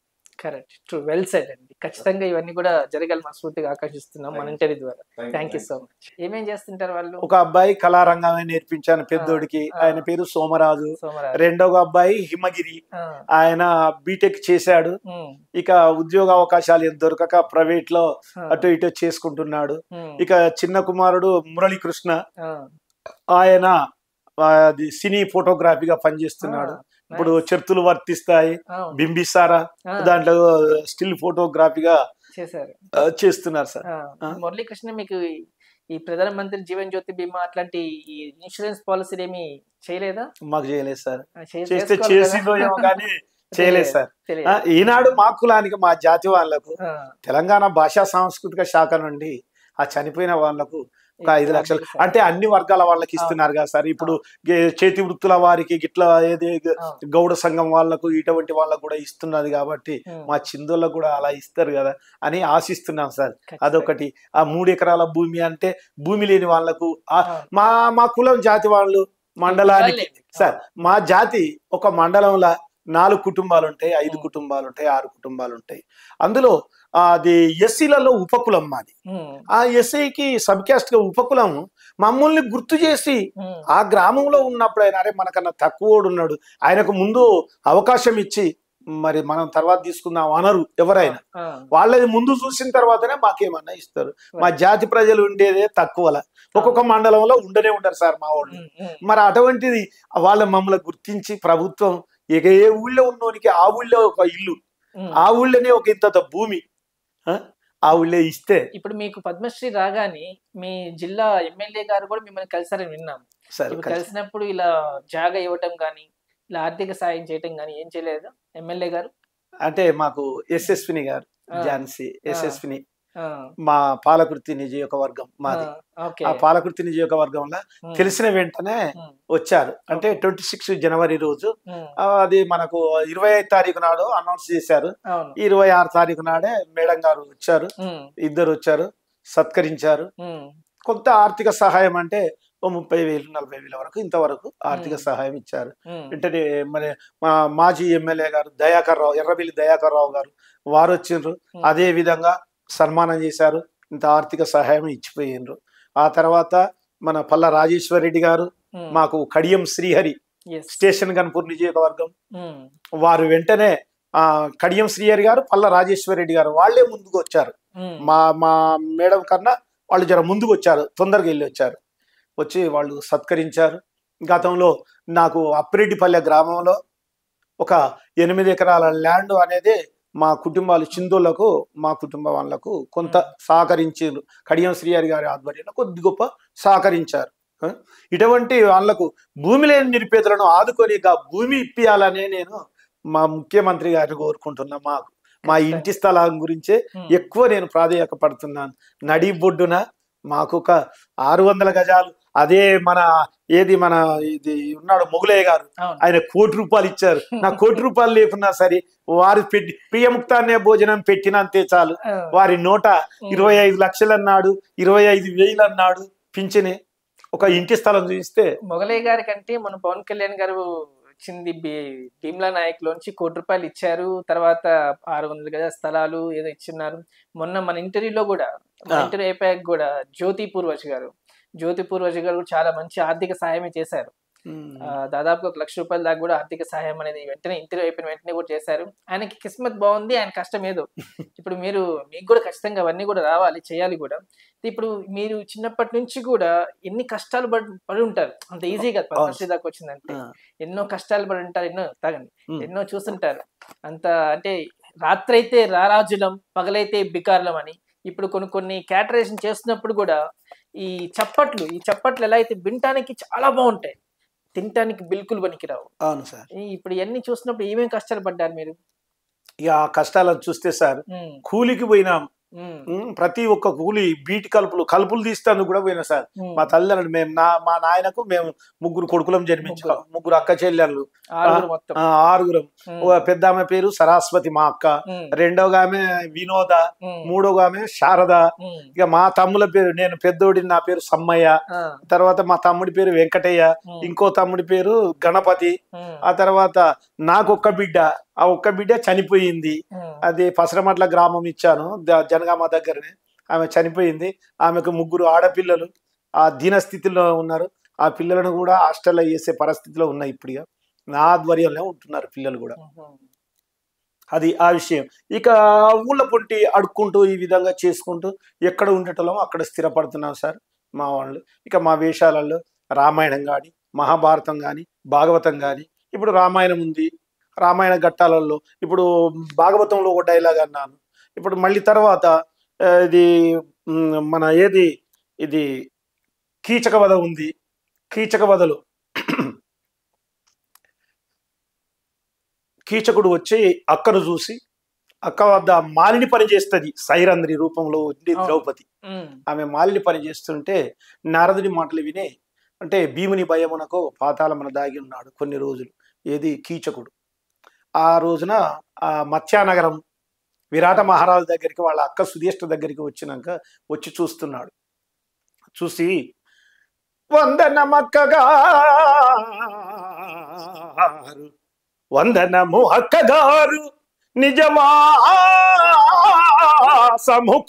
Speaker 1: కరెక్ట్, ట్రూ, వెల్ సెడ్ అండి. ఖచ్చితంగా ఇవన్నీ కూడా జరగాలి మనస్ఫూర్తిగా ఆకాశిస్తున్నాం మన ఇంటర్వ్యూ ద్వారా. Thank you so much. ఏమేం చేస్తుంటారు వాళ్ళు?
Speaker 2: ఒక అబ్బాయి కళారంగమే నేర్పించాను పెద్దోడికి, ఆయన పేరు సోమరాజు. రెండవ అబ్బాయి హిమగిరి, ఆయన బీటెక్ చేశాడు. ఇక ఉద్యోగ అవకాశాలు దొరకక ప్రైవేట్ లో అటు ఇటు చేసుకుంటున్నాడు. ఇక చిన్న కుమారుడు మురళీకృష్ణ, ఆయన సినీ ఫోటోగ్రఫీగా పనిచేస్తున్నాడు. ఇప్పుడు చర్తులు వర్తిస్తాయి, బింబిసారా దాంట్లో స్టిల్ ఫోటోగ్రఫీగా చేస్తున్నారు సార్.
Speaker 1: మురళీకృష్ణ మీకు ఈ ప్రధానమంత్రి జీవన్ జ్యోతి బీమా అట్లాంటి ఇన్సూరెన్స్ పాలసీలు ఏమి చేయలేదా?
Speaker 2: మాకు చేయలేదు సార్. చేస్తే చేసిందో ఏమో కానీ చేయలేదు సార్. ఈనాడు మా కులానికి మా జాతి వాళ్ళకు తెలంగాణ భాషా సాంస్కృతిక శాఖ నుండి ఆ చనిపోయిన వాళ్ళకు ఒక 5 లక్షలు అంటే అన్ని వర్గాల వాళ్ళకి ఇస్తున్నారు కదా సార్. ఇప్పుడు చేతి వృత్తుల వారికి గిట్లా ఏది గౌడ సంఘం వాళ్ళకు ఇటువంటి వాళ్ళకు కూడా ఇస్తున్నది కాబట్టి మా చిందోళ్ళకు కూడా అలా ఇస్తారు కదా అని ఆశిస్తున్నాం సార్. అదొకటి. ఆ 3 ఎకరాల భూమి అంటే భూమి లేని వాళ్ళకు మా కులం జాతి వాళ్ళు మండలానికి సార్, మా జాతి ఒక మండలంలో 4 కుటుంబాలు ఉంటాయి, 5 కుటుంబాలు ఉంటాయి, 6 కుటుంబాలు ఉంటాయి. అందులో అది ఎస్సీలలో ఉపకులం మాది. ఆ ఎస్సీకి సబ్ క్యాస్ట్ గా ఉపకులం మమ్మల్ని గుర్తు చేసి ఆ గ్రామంలో ఉన్నప్పుడు ఆయన అరే మనకన్నా తక్కువోడు ఉన్నాడు, ఆయనకు ముందు అవకాశం ఇచ్చి మరి మనం తర్వాత తీసుకుందాం అనరు ఎవరైనా. వాళ్ళది ముందు చూసిన తర్వాతనే మాకేమన్నా ఇస్తారు. మా జాతి ప్రజలు ఉండేదే తక్కువలా, ఒక్కొక్క మండలంలో ఉండనే ఉంటారు సార్ మా వాళ్ళు. మరి అటువంటిది వాళ్ళ మమ్మల్ని గుర్తించి ప్రభుత్వం ఇక ఏ ఊళ్ళో ఉన్నోనికి ఆ ఊళ్ళో ఒక ఇల్లు, ఆ ఊళ్ళోనే ఒక ఇంత భూమి ఆ ఊళ్ళో ఇస్తే.
Speaker 1: ఇప్పుడు మీకు పద్మశ్రీ రాగానే మీ జిల్లా ఎమ్మెల్యే గారు కూడా మిమ్మల్ని కలిసారని విన్నాం. కలిసినప్పుడు ఇలా జాగా ఇవ్వటం గానీ ఇలా ఆర్థిక సాయం చేయటం గానీ ఏం చేయలేదు ఎమ్మెల్యే గారు?
Speaker 2: అంటే మాకు ఎస్ఎస్విని గారు, ఝాన్సీ ఎస్ఎస్విని మా పాలకుర్తి నియోజకవర్గం మాది. ఆ పాలకుర్తి నియోజకవర్గంలో తెలిసిన వెంటనే వచ్చారు. అంటే 26 జనవరి రోజు అది మనకు 25 తారీఖు నాడు అనౌన్స్ చేశారు. 26 తారీఖు నాడే మేడం గారు వచ్చారు, ఇద్దరు వచ్చారు, సత్కరించారు. కొంత ఆర్థిక సహాయం అంటే 30,000 40,000 వరకు ఇంతవరకు ఆర్థిక సహాయం ఇచ్చారు. వెంటనే మరి మా మాజీ ఎమ్మెల్యే గారు దయాకర్ రావు, ఎర్రబెల్లి దయాకర్ రావు గారు వారు వచ్చిండ్రు. అదే విధంగా సన్మానం చేశారు, ఇంత ఆర్థిక సహాయం ఇచ్చిపోయిండ్రు. ఆ తర్వాత మన పల్ల రాజేశ్వర రెడ్డి గారు, మాకు కడియం శ్రీహరి స్టేషన్ గన్పూర్ నియోజకవర్గం వారు వెంటనే కడియం శ్రీహరి గారు, పల్ల రాజేశ్వర రెడ్డి గారు వాళ్ళే ముందుకు వచ్చారు. మా మేడం కన్నా వాళ్ళు జర ముందుకు వచ్చారు, తొందరగా వెళ్ళి వచ్చారు. వచ్చి వాళ్ళు సత్కరించారు. గతంలో నాకు అప్పిరెడ్డిపల్లె గ్రామంలో ఒక 8 ఎకరాల ల్యాండ్ అనేది మా కుటుంబాలు చిందోళ్లకు మా కుటుంబం వాళ్ళకు కొంత సహకరించారు. కడియం శ్రీహరి గారి ఆధ్వర్యంలో కొద్ది గొప్ప సహకరించారు. ఇటువంటి వాళ్లకు భూమి లేని నిరుపేదలను ఆదుకొని భూమి ఇప్పియాలనే నేను మా ముఖ్యమంత్రి గారిని కోరుకుంటున్నా. మా ఇంటి స్థలం గురించే ఎక్కువ నేను ప్రాధాన్యపడుతున్నాను. నడి బొడ్డున మాకు ఒక 600 గజాలు, అదే మన ఇది ఉన్నాడు మొగులయ్య గారు, ఆయన ₹1,00,00,000 ఇచ్చారు. నా ₹1,00,00,000 లేకున్నా సరే వారు పెట్టి ప్రియముక్తాన్నే భోజనం పెట్టినంతే చాలు. వారి నోట 25 లక్షలు అన్నాడు, 25,000 అన్నాడు పింఛనే. ఒక ఇంటి స్థలం చూస్తే
Speaker 1: మొగలయ్య గారి కంటే మన పవన్ కళ్యాణ్ గారు వచ్చింది భీమ్లా నాయక్ లోంచి ₹1,00,00,000 ఇచ్చారు. తర్వాత 600 గజ స్థలాలు ఏదో ఇచ్చిన్నారు. మొన్న మన ఇంటర్వ్యూలో కూడా ఇంటర్వ్యూ అయిపోయాక కూడా జ్యోతి పూర్వజ్ గారు జ్యోతి పూర్వజ గారు కూడా చాలా మంచి ఆర్థిక సహాయమే చేశారు. దాదాపు 1 లక్ష రూపాయల దాకా కూడా ఆర్థిక సహాయం అనేది వెంటనే ఇంటర్వ్యూ అయిపోయిన వెంటనే కూడా చేశారు. ఆయనకి కిస్మత్ బాగుంది, ఆయన కష్టం ఏదో. ఇప్పుడు మీకు కూడా ఖచ్చితంగా అవన్నీ కూడా రావాలి, చేయాలి కూడా. ఇప్పుడు మీరు చిన్నప్పటి నుంచి కూడా ఎన్ని కష్టాలు పడి ఉంటారు, అంత ఈజీగా పద్మశ్రీ దాకా వచ్చిందంటే ఎన్నో కష్టాలు పడి ఉంటారు, ఎన్నో చూస్తుంటారు. అంత అంటే రాత్రి అయితే రారాజులం, పగలైతే బికార్లం అని. ఇప్పుడు కొన్ని క్యాటరేషన్ చేస్తున్నప్పుడు కూడా ఈ చప్పట్లు ఎలా అయితే వినటానికి చాలా బాగుంటాయి, తినటానికి బిల్కుల్ పనికిరావు.
Speaker 2: అవును సార్.
Speaker 1: ఇప్పుడు ఇవన్నీ చూసినప్పుడు ఏమేమి కష్టాలు పడ్డారు మీరు?
Speaker 2: ఇక ఆ కష్టాలను చూస్తే సార్, కూలికి పోయినాం. ప్రతి ఒక్క కూలి బీటి కలుపులు తీస్తాను కూడా పోయినా సార్. మా తల్లిదండ్రులు మా నాయనకు మేము 3 కొడుకులం జన్మించాం, 3 అక్క చెల్లెళ్ళు, 6. పెద్ద ఆమె పేరు సరస్వతి మా అక్క, రెండోగా ఆమె వినోద, మూడోగా ఆమె శారద. ఇక మా తమ్ముల పేరు, నేను పెద్దోడి, నా పేరు సమ్మయ్య, తర్వాత మా తమ్ముడి పేరు వెంకటయ్య, ఇంకో తమ్ముడి పేరు గణపతి. ఆ తర్వాత నాకు ఒక్క బిడ్డ, ఆ ఒక్క బిడ్డ చనిపోయింది. అది పసరమట్ల గ్రామం ఇచ్చాను, జనగామ దగ్గరనే. ఆమె చనిపోయింది. ఆమెకు 3 ఆడపిల్లలు ఆ దీనస్థితిలో ఉన్నారు. ఆ పిల్లలను కూడా హాస్టల్లో వేసే పరిస్థితిలో ఉన్నాయి. ఇప్పుడు నా ఆధ్వర్యంలో ఉంటున్నారు పిల్లలు కూడా. అది ఆ విషయం. ఇక ఊళ్ళ పొంటి అడుక్కుంటూ ఈ విధంగా చేసుకుంటూ ఎక్కడ ఉండటంలో అక్కడ స్థిరపడుతున్నాం సార్ మా వాళ్ళు. ఇక మా వేషాలలో రామాయణం కానీ, మహాభారతం కానీ, భాగవతం కానీ. ఇప్పుడు రామాయణం ఉంది, రామాయణ ఘట్టాలలో ఇప్పుడు భాగవతంలో ఒక డైలాగ్ అన్నాను. ఇప్పుడు మళ్ళీ తర్వాత ఇది మన ఇది కీచక వధ ఉంది. కీచక వధలో కీచకుడు వచ్చి అక్కను చూసి, అక్క వద్ద మాలిని పని చేస్తుంది, సైరంధ్రి రూపంలో ఉండి ద్రౌపది. ఆమె మాలిని పని చేస్తుంటే నారదుని మాటలు వినే, అంటే భీముని భయమునకు పాతాళమున దాగి ఉన్నాడు కొన్ని రోజులు కీచకుడు. ఆ రోజున ఆ మత్స్యానగరం విరాట మహారాజు దగ్గరికి వాళ్ళ అక్క సుధేష్ట దగ్గరికి వచ్చి చూస్తున్నాడు. చూసి, వందనమక్కగారు, వందనము అక్కగారు, నిజవాసము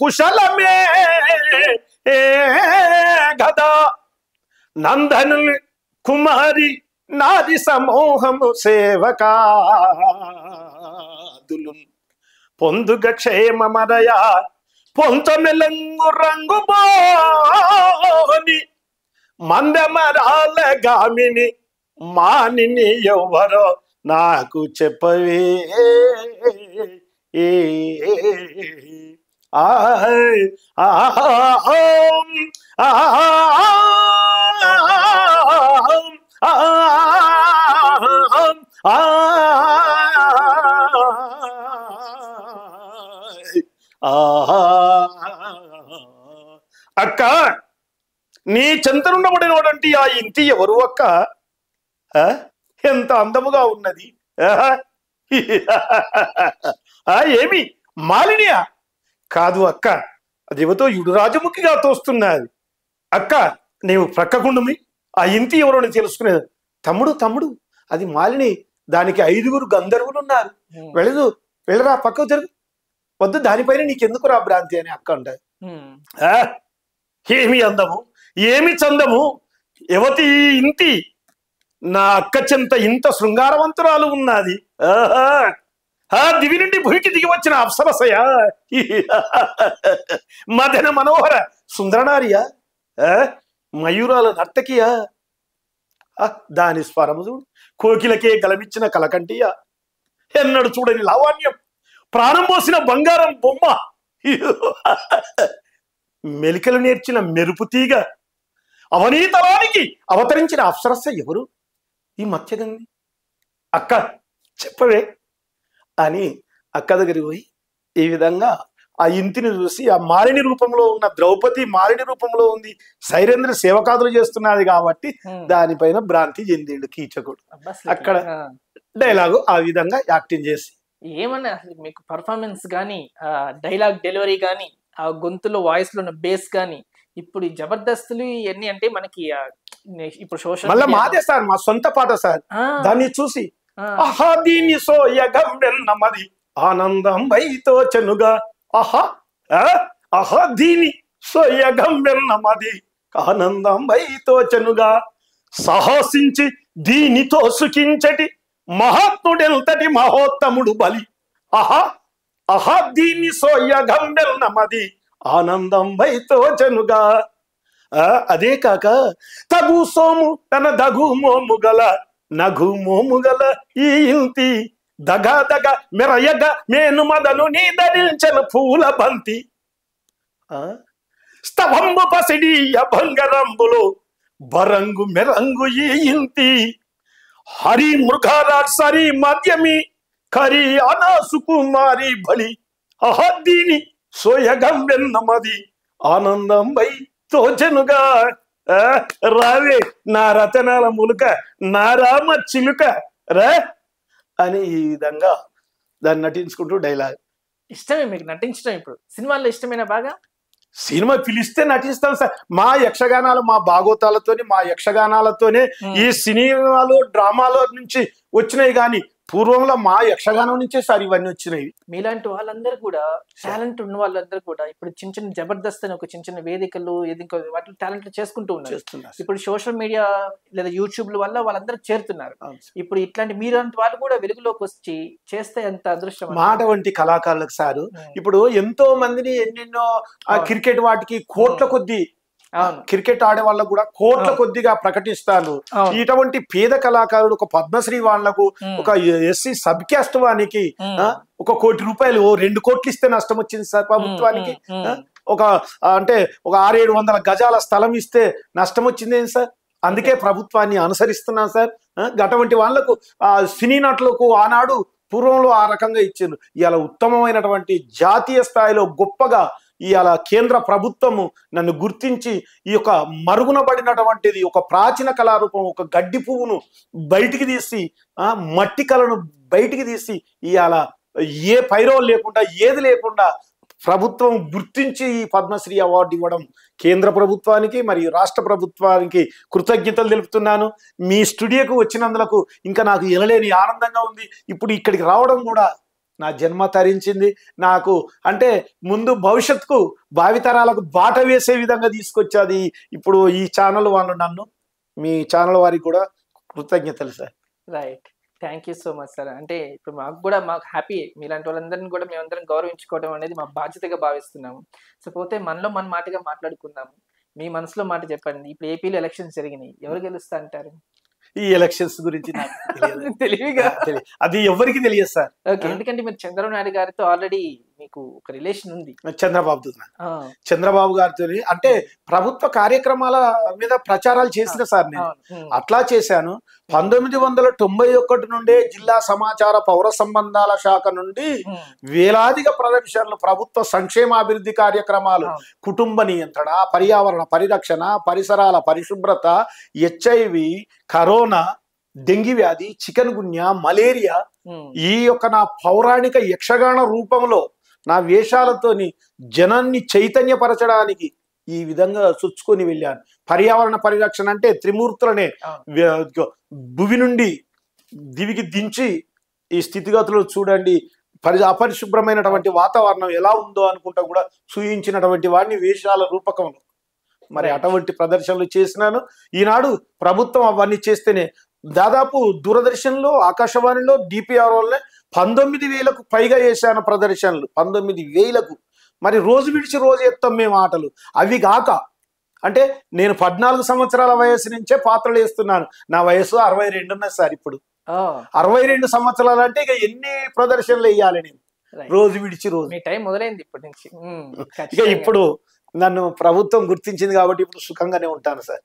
Speaker 2: కుశలమే గదా, నందను కుమారి నాది సమూహము సేవకాదులు పొందుగ క్షేమమరయ పొంతమెలంగు రంగు బోని మందమరాల గామిని మానిని ఎవరో నాకు చెప్పవే. అక్క, నీ చెంతనుండబడినోడంటే ఆ ఇంటి ఎవరు అక్క? ఎంత అందముగా ఉన్నది. ఏమి మాలినియా? కాదు అక్క, అదేవతో యుడురాజముఖిగా తోస్తున్నది. అక్క, నీవు ప్రక్కకుండుమి, ఆ ఇంటి ఎవరో తెలుసుకునేది. తమ్ముడు అది మాలిని, దానికి 5 గంధర్వులు ఉన్నారు. వెళ్ళరా, పక్కకు జరుగు, వద్దు, దానిపైన నీకెందుకు రా భ్రాంతి అని అక్క అంటారు. ఏమి అందము, ఏమి చందము, యువతి ఇంటి నా అక్క చెంత ఇంత శృంగారవంతురాలు ఉన్నది. దివి నుండి భూమికి దిగి వచ్చిన అప్సరసయా, మదన మనోహర సుందరనారియా, మయూరాల నర్తకియా, దాని స్వరము చూడు, కోకిలకే గలమిచ్చిన కలకంటియా, ఎన్నడు చూడని లావణ్యం, ప్రాణం పోసిన బంగారం బొమ్మ, మెలికలు నేర్చిన మెరుపు తీగ, అవనీతలానికి అవతరించిన అప్సరస ఎవరు ఈ మత్స్యగంధి? అక్క చెప్పవే అని అక్క దగ్గరికి పోయి ఈ విధంగా ఆ ఇంటిని చూసి, ఆ మాలిని రూపంలో ఉన్న ద్రౌపది మాలిని రూపంలో ఉంది, సైరేంద్ర సేవకాదులు చేస్తున్నది కాబట్టి దానిపైన భ్రాంతి చెందిండు కీచకుడు. అక్కడ డైలాగు ఆ విధంగా యాక్టింగ్ చేసి,
Speaker 1: ఏమన్నా అసలు మీకు పర్ఫార్మెన్స్ కానీ, డైలాగ్ డెలివరీ కానీ, ఆ గొంతులో వాయిస్ లో ఉన్న బేస్ కానీ, ఇప్పుడు ఈ జబర్దస్తులు ఇవన్నీ అంటే మనకి ఇప్పుడు సోషల్
Speaker 2: మళ్ళీ మాదే సార్, మా సొంత పాట సార్. దాన్ని చూసి ఆహా దీని సోయగం వెన్నమది ఆనందం వైతో చెనుగా, ఆహా దీని సోయగం వెన్నమది ఆనందం వైతోచనుగా సాహసించి దీనితో సుఖించటి మహాత్ముడెంతటి మహోత్తముడు బలి. ఆహా ఆహా దీన్ని సోయగంబెల్ నమది ఆనందం వైతోచనుగా. అదే కాక తగు సోము తన దగు మోము గల నగు మోము గల ఈ ఇంతి దగ దగ మెరయగ మేను మదను నీ ధరించను పూల బంతి. స్తవంబు పసిడియ భంగరంబులు బరంగు మెరంగు ఈ ఇంతి హరి మృగరాక్షరి మద్యమి కరి అనాసుకుమారి బలి. అహద్దీని సోయగం వెన్నమది ఆనందం వై తోచనుగా. రావే నా రతనాల ములుక నా రామ చిలుక రా అని ఈ విధంగా దాన్ని నటించుకుంటూ డైలాగ్.
Speaker 1: ఇష్టమే మీకు నటించడం? ఇప్పుడు సినిమాల్లో ఇష్టమైన బాగా?
Speaker 2: సినిమా పిలిస్తే నటిస్తాం సార్. మా యక్షగానాలు మా భాగవతాలతోనే మా యక్షగానాలతోనే ఈ సినిమాలు డ్రామాలో నుంచి వచ్చినాయి. కానీ పూర్వంలో మా యక్షగానం నుంచే సార్ ఇవన్నీ వచ్చినాయి.
Speaker 1: మీలాంటి వాళ్ళందరూ కూడా టాలెంట్ ఉన్న వాళ్ళందరూ కూడా ఇప్పుడు చిన్న చిన్న జబర్దస్త్ అని ఒక చిన్న చిన్న వేదికలు వాటి టాలెంట్ చేసుకుంటూ ఉన్నారు. ఇప్పుడు సోషల్ మీడియా లేదా యూట్యూబ్ వల్ల వాళ్ళందరూ చేరుతున్నారు. ఇప్పుడు ఇట్లాంటి మీలాంటి వాళ్ళు కూడా వెలుగులోకి వచ్చి చేస్తే ఎంత అదృష్టం.
Speaker 2: మాట వంటి కళాకారులకు సారు ఇప్పుడు ఎంతో మందిని ఎన్నెన్నో క్రికెట్ వాటికి కోట్ల కొద్ది క్రికెట్ ఆడే వాళ్ళకు కూడా కోట్ల కొద్దిగా ప్రకటిస్తారు. ఇటువంటి పేద కళాకారుడు ఒక పద్మశ్రీ వాళ్లకు ఒక ఎస్సీ సబ్ క్యాస్ట్ వానికి ఒక ₹1 కోటి 2 కోట్లు ఇస్తే నష్టం వచ్చింది సార్ ప్రభుత్వానికి. ఒక అంటే ఒక 600-700 గజాల స్థలం ఇస్తే నష్టం వచ్చింది ఏంటి సార్? అందుకే ప్రభుత్వాన్ని అనుసరిస్తున్నాం సార్. అటువంటి వాళ్లకు సినీ నటులకు ఆనాడు పూర్వంలో ఆ రకంగా ఇచ్చారు. ఇవాళ ఉత్తమమైనటువంటి జాతీయ స్థాయిలో గొప్పగా ఇవాళ కేంద్ర ప్రభుత్వము నన్ను గుర్తించి ఈ యొక్క మరుగునబడినటువంటిది ఒక ప్రాచీన కళారూపం ఒక గడ్డి పువ్వును బయటికి తీసి మట్టి కళను బయటికి తీసి ఇవాళ ఏ పైరో లేకుండా ఏది లేకుండా ప్రభుత్వం గుర్తించి ఈ పద్మశ్రీ అవార్డు ఇవ్వడం కేంద్ర ప్రభుత్వానికి మరియు రాష్ట్ర ప్రభుత్వానికి కృతజ్ఞతలు తెలుపుతున్నాను. మీ స్టూడియోకు వచ్చినందులకు ఇంకా నాకు ఎనలేని ఆనందంగా ఉంది. ఇప్పుడు ఇక్కడికి రావడం కూడా నా జన్మ తరించింది. నాకు అంటే ముందు భవిష్యత్తుకు భావితరాలకు బాట వేసే విధంగా తీసుకొచ్చేది ఇప్పుడు ఈ ఛానల్ వాళ్ళు. నన్ను మీ ఛానల్ వారికి కూడా కృతజ్ఞతలు sir.
Speaker 1: Right, thank you so much sir. అంటే ఇప్పుడు మాకు హ్యాపీ మీలాంటి వాళ్ళందరినీ కూడా మేమందరం గౌరవించుకోవడం అనేది మా బాధ్యతగా భావిస్తున్నాము. సో పోతే మనలో మన మాటగా మాట్లాడుకుందాము. మీ మనసులో మాట చెప్పండి. ఇప్పుడు ఏపీలో ఎలక్షన్స్ జరిగినాయి, ఎవరు గెలుస్తా అంటారు?
Speaker 2: ఈ ఎలక్షన్స్ గురించి నాకు
Speaker 1: తెలివిగా
Speaker 2: అది ఎవరికి తెలియదు సార్.
Speaker 1: ఎందుకంటే మీరు చంద్రబాబు నాయుడు గారితో ఆల్రెడీ మీకు ఒక రిలేషన్ ఉంది.
Speaker 2: చంద్రబాబు గారితో అంటే ప్రభుత్వ కార్యక్రమాల మీద ప్రచారాలు చేసిన సార్ నేను అట్లా చేశాను. 1991 నుండే జిల్లా సమాచార పౌర సంబంధాల శాఖ నుండి వేలాదిగా ప్రదర్శనలు, ప్రభుత్వ సంక్షేమాభివృద్ధి కార్యక్రమాలు, కుటుంబ నియంత్రణ, పర్యావరణ పరిరక్షణ, పరిసరాల పరిశుభ్రత, HIV, కరోనా, డెంగీ వ్యాధి, చికెన్ గున్యా, మలేరియా, ఈ యొక్క నా పౌరాణిక యక్షగాన రూపంలో నా వేషాలతోని జనాన్ని చైతన్యపరచడానికి ఈ విధంగా చొచ్చుకొని వెళ్ళాను. పర్యావరణ పరిరక్షణ అంటే త్రిమూర్తులనే భూమి నుండి దివికి దించి ఈ స్థితిగతులు చూడండి, అపరిశుభ్రమైనటువంటి వాతావరణం ఎలా ఉందో అనుకుంటా కూడా చూయించినటువంటి వాడిని వేషాల రూపకంలో. మరి అటువంటి ప్రదర్శనలు చేసినాను. ఈనాడు ప్రభుత్వం అవన్నీ చేస్తేనే దాదాపు దూరదర్శన్లో, ఆకాశవాణిలో, DPROలనే 19,000కు పైగా చేశాను ప్రదర్శనలు. 19,000కు. మరి రోజు విడిచి రోజు ఎత్తాం మేము ఆటలు. అవి కాక అంటే నేను 14 సంవత్సరాల వయసు నుంచే పాత్రలు వేస్తున్నాను. నా వయసు 62 ఉన్నది సార్. ఇప్పుడు 62 సంవత్సరాలు అంటే ఇక ఎన్ని ప్రదర్శనలు వేయాలి నేను రోజు విడిచి రోజు.
Speaker 1: మీ టైం మొదలైంది ఇప్పటి నుంచి.
Speaker 2: ఇక ఇప్పుడు నన్ను ప్రభుత్వం గుర్తించింది కాబట్టి ఇప్పుడు సుఖంగానే ఉంటాను సార్.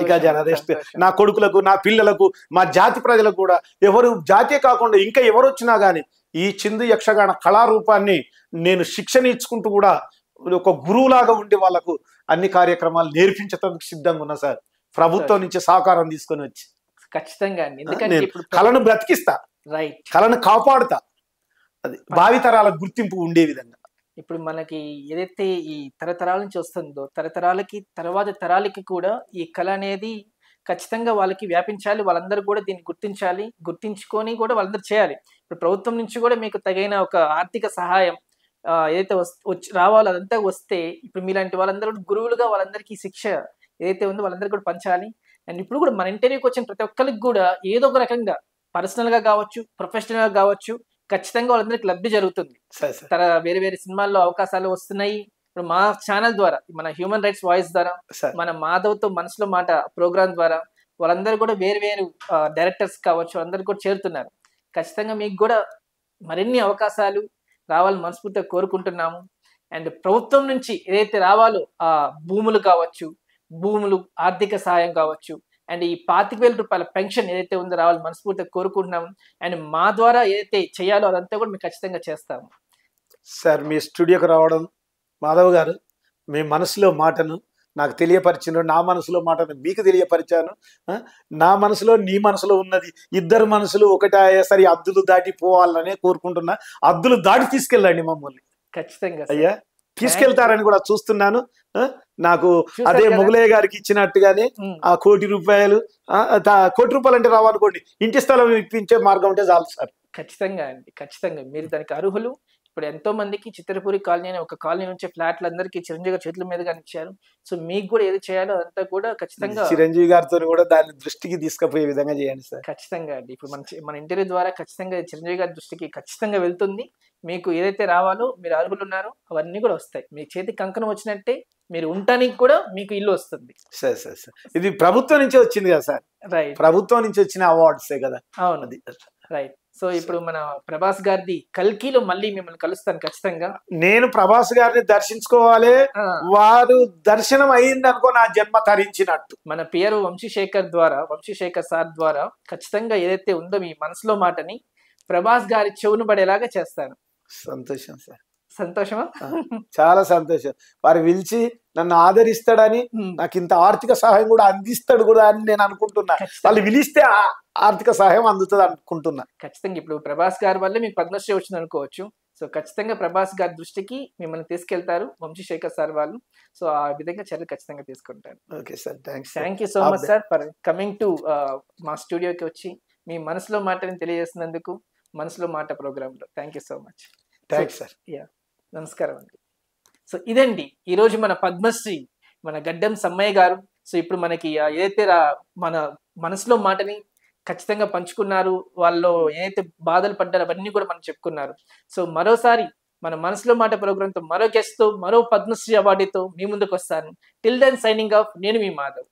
Speaker 2: ఇక జనరేస్ట్ నా కొడుకులకు, నా పిల్లలకు, మా జాతి ప్రజలకు కూడా ఎవరు జాతీయ కాకుండా ఇంకా ఎవరు వచ్చినా కానీ ఈ చిందు యక్షగాన కళారూపాన్ని నేను శిక్షణ ఇచ్చుకుంటూ కూడా ఒక గురువులాగా ఉండి వాళ్ళకు అన్ని కార్యక్రమాలు నేర్పించడానికి సిద్ధంగా ఉన్నా సార్. ప్రభుత్వం నుంచి సహకారం తీసుకొని వచ్చి
Speaker 1: ఖచ్చితంగా
Speaker 2: కళను బ్రతికిస్తా, కళను కాపాడుతా. అది భావితరాల గుర్తింపు ఉండే విధంగా.
Speaker 1: ఇప్పుడు మనకి ఏదైతే ఈ తరతరాల నుంచి వస్తుందో తరతరాలకి తర్వాత తరాలకి కూడా ఈ కళ అనేది ఖచ్చితంగా వాళ్ళకి వ్యాపించాలి. వాళ్ళందరూ కూడా దీన్ని గుర్తించాలి, గుర్తించుకొని కూడా వాళ్ళందరూ చేయాలి. ఇప్పుడు ప్రభుత్వం నుంచి కూడా మీకు తగిన ఒక ఆర్థిక సహాయం ఏదైతే రావాలో అదంతా వస్తే ఇప్పుడు మీలాంటి వాళ్ళందరూ గురువులుగా వాళ్ళందరికీ శిక్ష ఏదైతే ఉందో వాళ్ళందరికీ కూడా పంచాలి. అండ్ ఇప్పుడు కూడా మన ఇంటర్వ్యూకి వచ్చిన ప్రతి ఒక్కరికి కూడా ఏదో ఒక రకంగా పర్సనల్గా కావచ్చు, ప్రొఫెషనల్గా కావచ్చు, ఖచ్చితంగా వాళ్ళందరికీ లబ్ధి జరుగుతుంది. వేరే వేరే సినిమాల్లో అవకాశాలు వస్తున్నాయి. ఇప్పుడు మా ఛానల్ ద్వారా, మన హ్యూమన్ రైట్స్ వాయిస్ ద్వారా, మన మాధవ్తో మనసులో మాట ప్రోగ్రామ్ ద్వారా వాళ్ళందరూ కూడా వేరు వేరు డైరెక్టర్స్ కావచ్చు అందరు కూడా చేరుతున్నారు. ఖచ్చితంగా మీకు కూడా మరిన్ని అవకాశాలు రావాలని మనస్ఫూర్తిగా కోరుకుంటున్నాము. అండ్ ప్రభుత్వం నుంచి ఏదైతే రావాలో ఆ భూములు కావచ్చు, ఆర్థిక సహాయం కావచ్చు, అండ్ ఈ 25,000 రూపాయల పెన్షన్ ఏదైతే ఉందో రావాలని మనస్ఫూర్తిగా కోరుకుంటున్నాము. అండ్ మా ద్వారా ఏదైతే చేయాలో అదంతా కూడా మేము ఖచ్చితంగా చేస్తాము.
Speaker 2: సార్ మీ స్టూడియోకి రావడం, మాధవ్ గారు మీ మనసులో మాటను నాకు తెలియపరిచిన, నా మనసులో మాటను మీకు తెలియపరిచాను. నా మనసులో నీ మనసులో ఉన్నది, ఇద్దరు మనసులు ఒకటే అయ్యేసరి అద్దులు దాటి పోవాలనే కోరుకుంటున్నా. అద్దులు దాటి తీసుకెళ్ళండి మమ్మల్ని.
Speaker 1: ఖచ్చితంగా
Speaker 2: అయ్యా, తీసుకెళ్తారని కూడా చూస్తున్నాను. నాకు అదే మొగలయ్య గారికి ఇచ్చినట్టుగానే ఆ ₹1,00,00,000 ₹1,00,00,000 అంటే రావనుకోండి, ఇంటి స్థలం ఇప్పించే మార్గం ఉంటే చాలు సార్.
Speaker 1: ఖచ్చితంగా అండి, ఖచ్చితంగా మీరు దానికి అర్హులు. ఇప్పుడు ఎంతో మందికి చిత్రపూరి కాలనీ అనే ఒక కాలనీ నుంచి ఫ్లాట్లందరికీ చిరంజీవి గారి చేతుల మీదుగా ఇచ్చారు. సో మీకు కూడా ఏది చేయాలో అదంతా కూడా ఖచ్చితంగా
Speaker 2: చిరంజీవి గారితో కూడా దాని దృష్టికి తీసుకుపోయే విధంగా చేయండి సార్.
Speaker 1: ఖచ్చితంగా అండి. ఇప్పుడు మన ఇంటర్వ్యూ ద్వారా ఖచ్చితంగా చిరంజీవి గారి దృష్టికి ఖచ్చితంగా వెళ్తుంది. మీకు ఏదైతే రావాలో, మీరు అర్హులు ఉన్నారో అవన్నీ కూడా వస్తాయి. మీ చేతి కంకణం వచ్చినట్టే మీరు ఉండటానికి కూడా మీకు ఇల్లు వస్తుంది.
Speaker 2: సార్ సార్ సార్ ఇది ప్రభుత్వం నుంచి వచ్చింది కదా సార్.
Speaker 1: రైట్,
Speaker 2: ప్రభుత్వం నుంచి వచ్చిన అవార్డ్సే కదా.
Speaker 1: అవును, అది రైట్. సో ఇప్పుడు మన ప్రభాస్ గారిది కల్కిలో మళ్ళీ మిమ్మల్ని కలుస్తాను ఖచ్చితంగా.
Speaker 2: నేను ప్రభాస్ గారిని దర్శించుకోవాలి, వారు దర్శనం అయింది అనుకో నా జన్మ తరించినట్టు.
Speaker 1: మన పిఆర్ వంశీశేఖర్ సార్ ద్వారా ఖచ్చితంగా ఏదైతే ఉందో మీ మనసులో మాటని ప్రభాస్ గారి చెవును పడేలాగా చేస్తాను.
Speaker 2: సంతోషం సార్.
Speaker 1: సంతోషమా?
Speaker 2: చాలా సంతోషం. వారు పిలిచి నన్ను ఆదరిస్తాడని, నాకు ఇంత ఆర్థిక సహాయం కూడా అందిస్తాడు కూడా అని నేను అనుకుంటున్నా. వాళ్ళు పిలిస్తే ఆర్థిక సహాయం అందుతుంది అనుకుంటున్నా.
Speaker 1: ఖచ్చితంగా ఇప్పుడు ప్రభాస్ గారి వల్లే మీకు పద్మశ్రీ వచ్చింది అనుకోవచ్చు. సో ఖచ్చితంగా ప్రభాస్ గారి దృష్టికి మిమ్మల్ని తీసుకెళ్తారు వంశీశేఖర్ సార్ వాళ్ళు. సో ఆ విధంగా చర్యలు ఖచ్చితంగా తీసుకుంటారు.
Speaker 2: Okay sir,
Speaker 1: thank you so much sir for coming to మా స్టూడియోకి వచ్చి మీ మనసులో మాటని తెలియజేసినందుకు మనసులో మాట ప్రోగ్రాంలో. Thank you so much.
Speaker 2: Thanks sir.
Speaker 1: నమస్కారం అండి. సో ఇదండి ఈరోజు మన పద్మశ్రీ మన గడ్డం సమ్మయ్య గారు. సో ఇప్పుడు మనకి ఏదైతే మన మనసులో మాటని ఖచ్చితంగా పంచుకున్నారు, వాళ్ళు ఏదైతే బాధలు పడ్డారో అవన్నీ కూడా మనం చెప్పుకున్నారు. సో మరోసారి మన మనసులో మాట ప్రోగ్రాంతో మరో గెస్ట్తో మరో పద్మశ్రీ అవార్డుతో మీ ముందుకు వస్తాను. టిల్ దెన్ సైనింగ్ ఆఫ్, నేను మీ మాధవ్.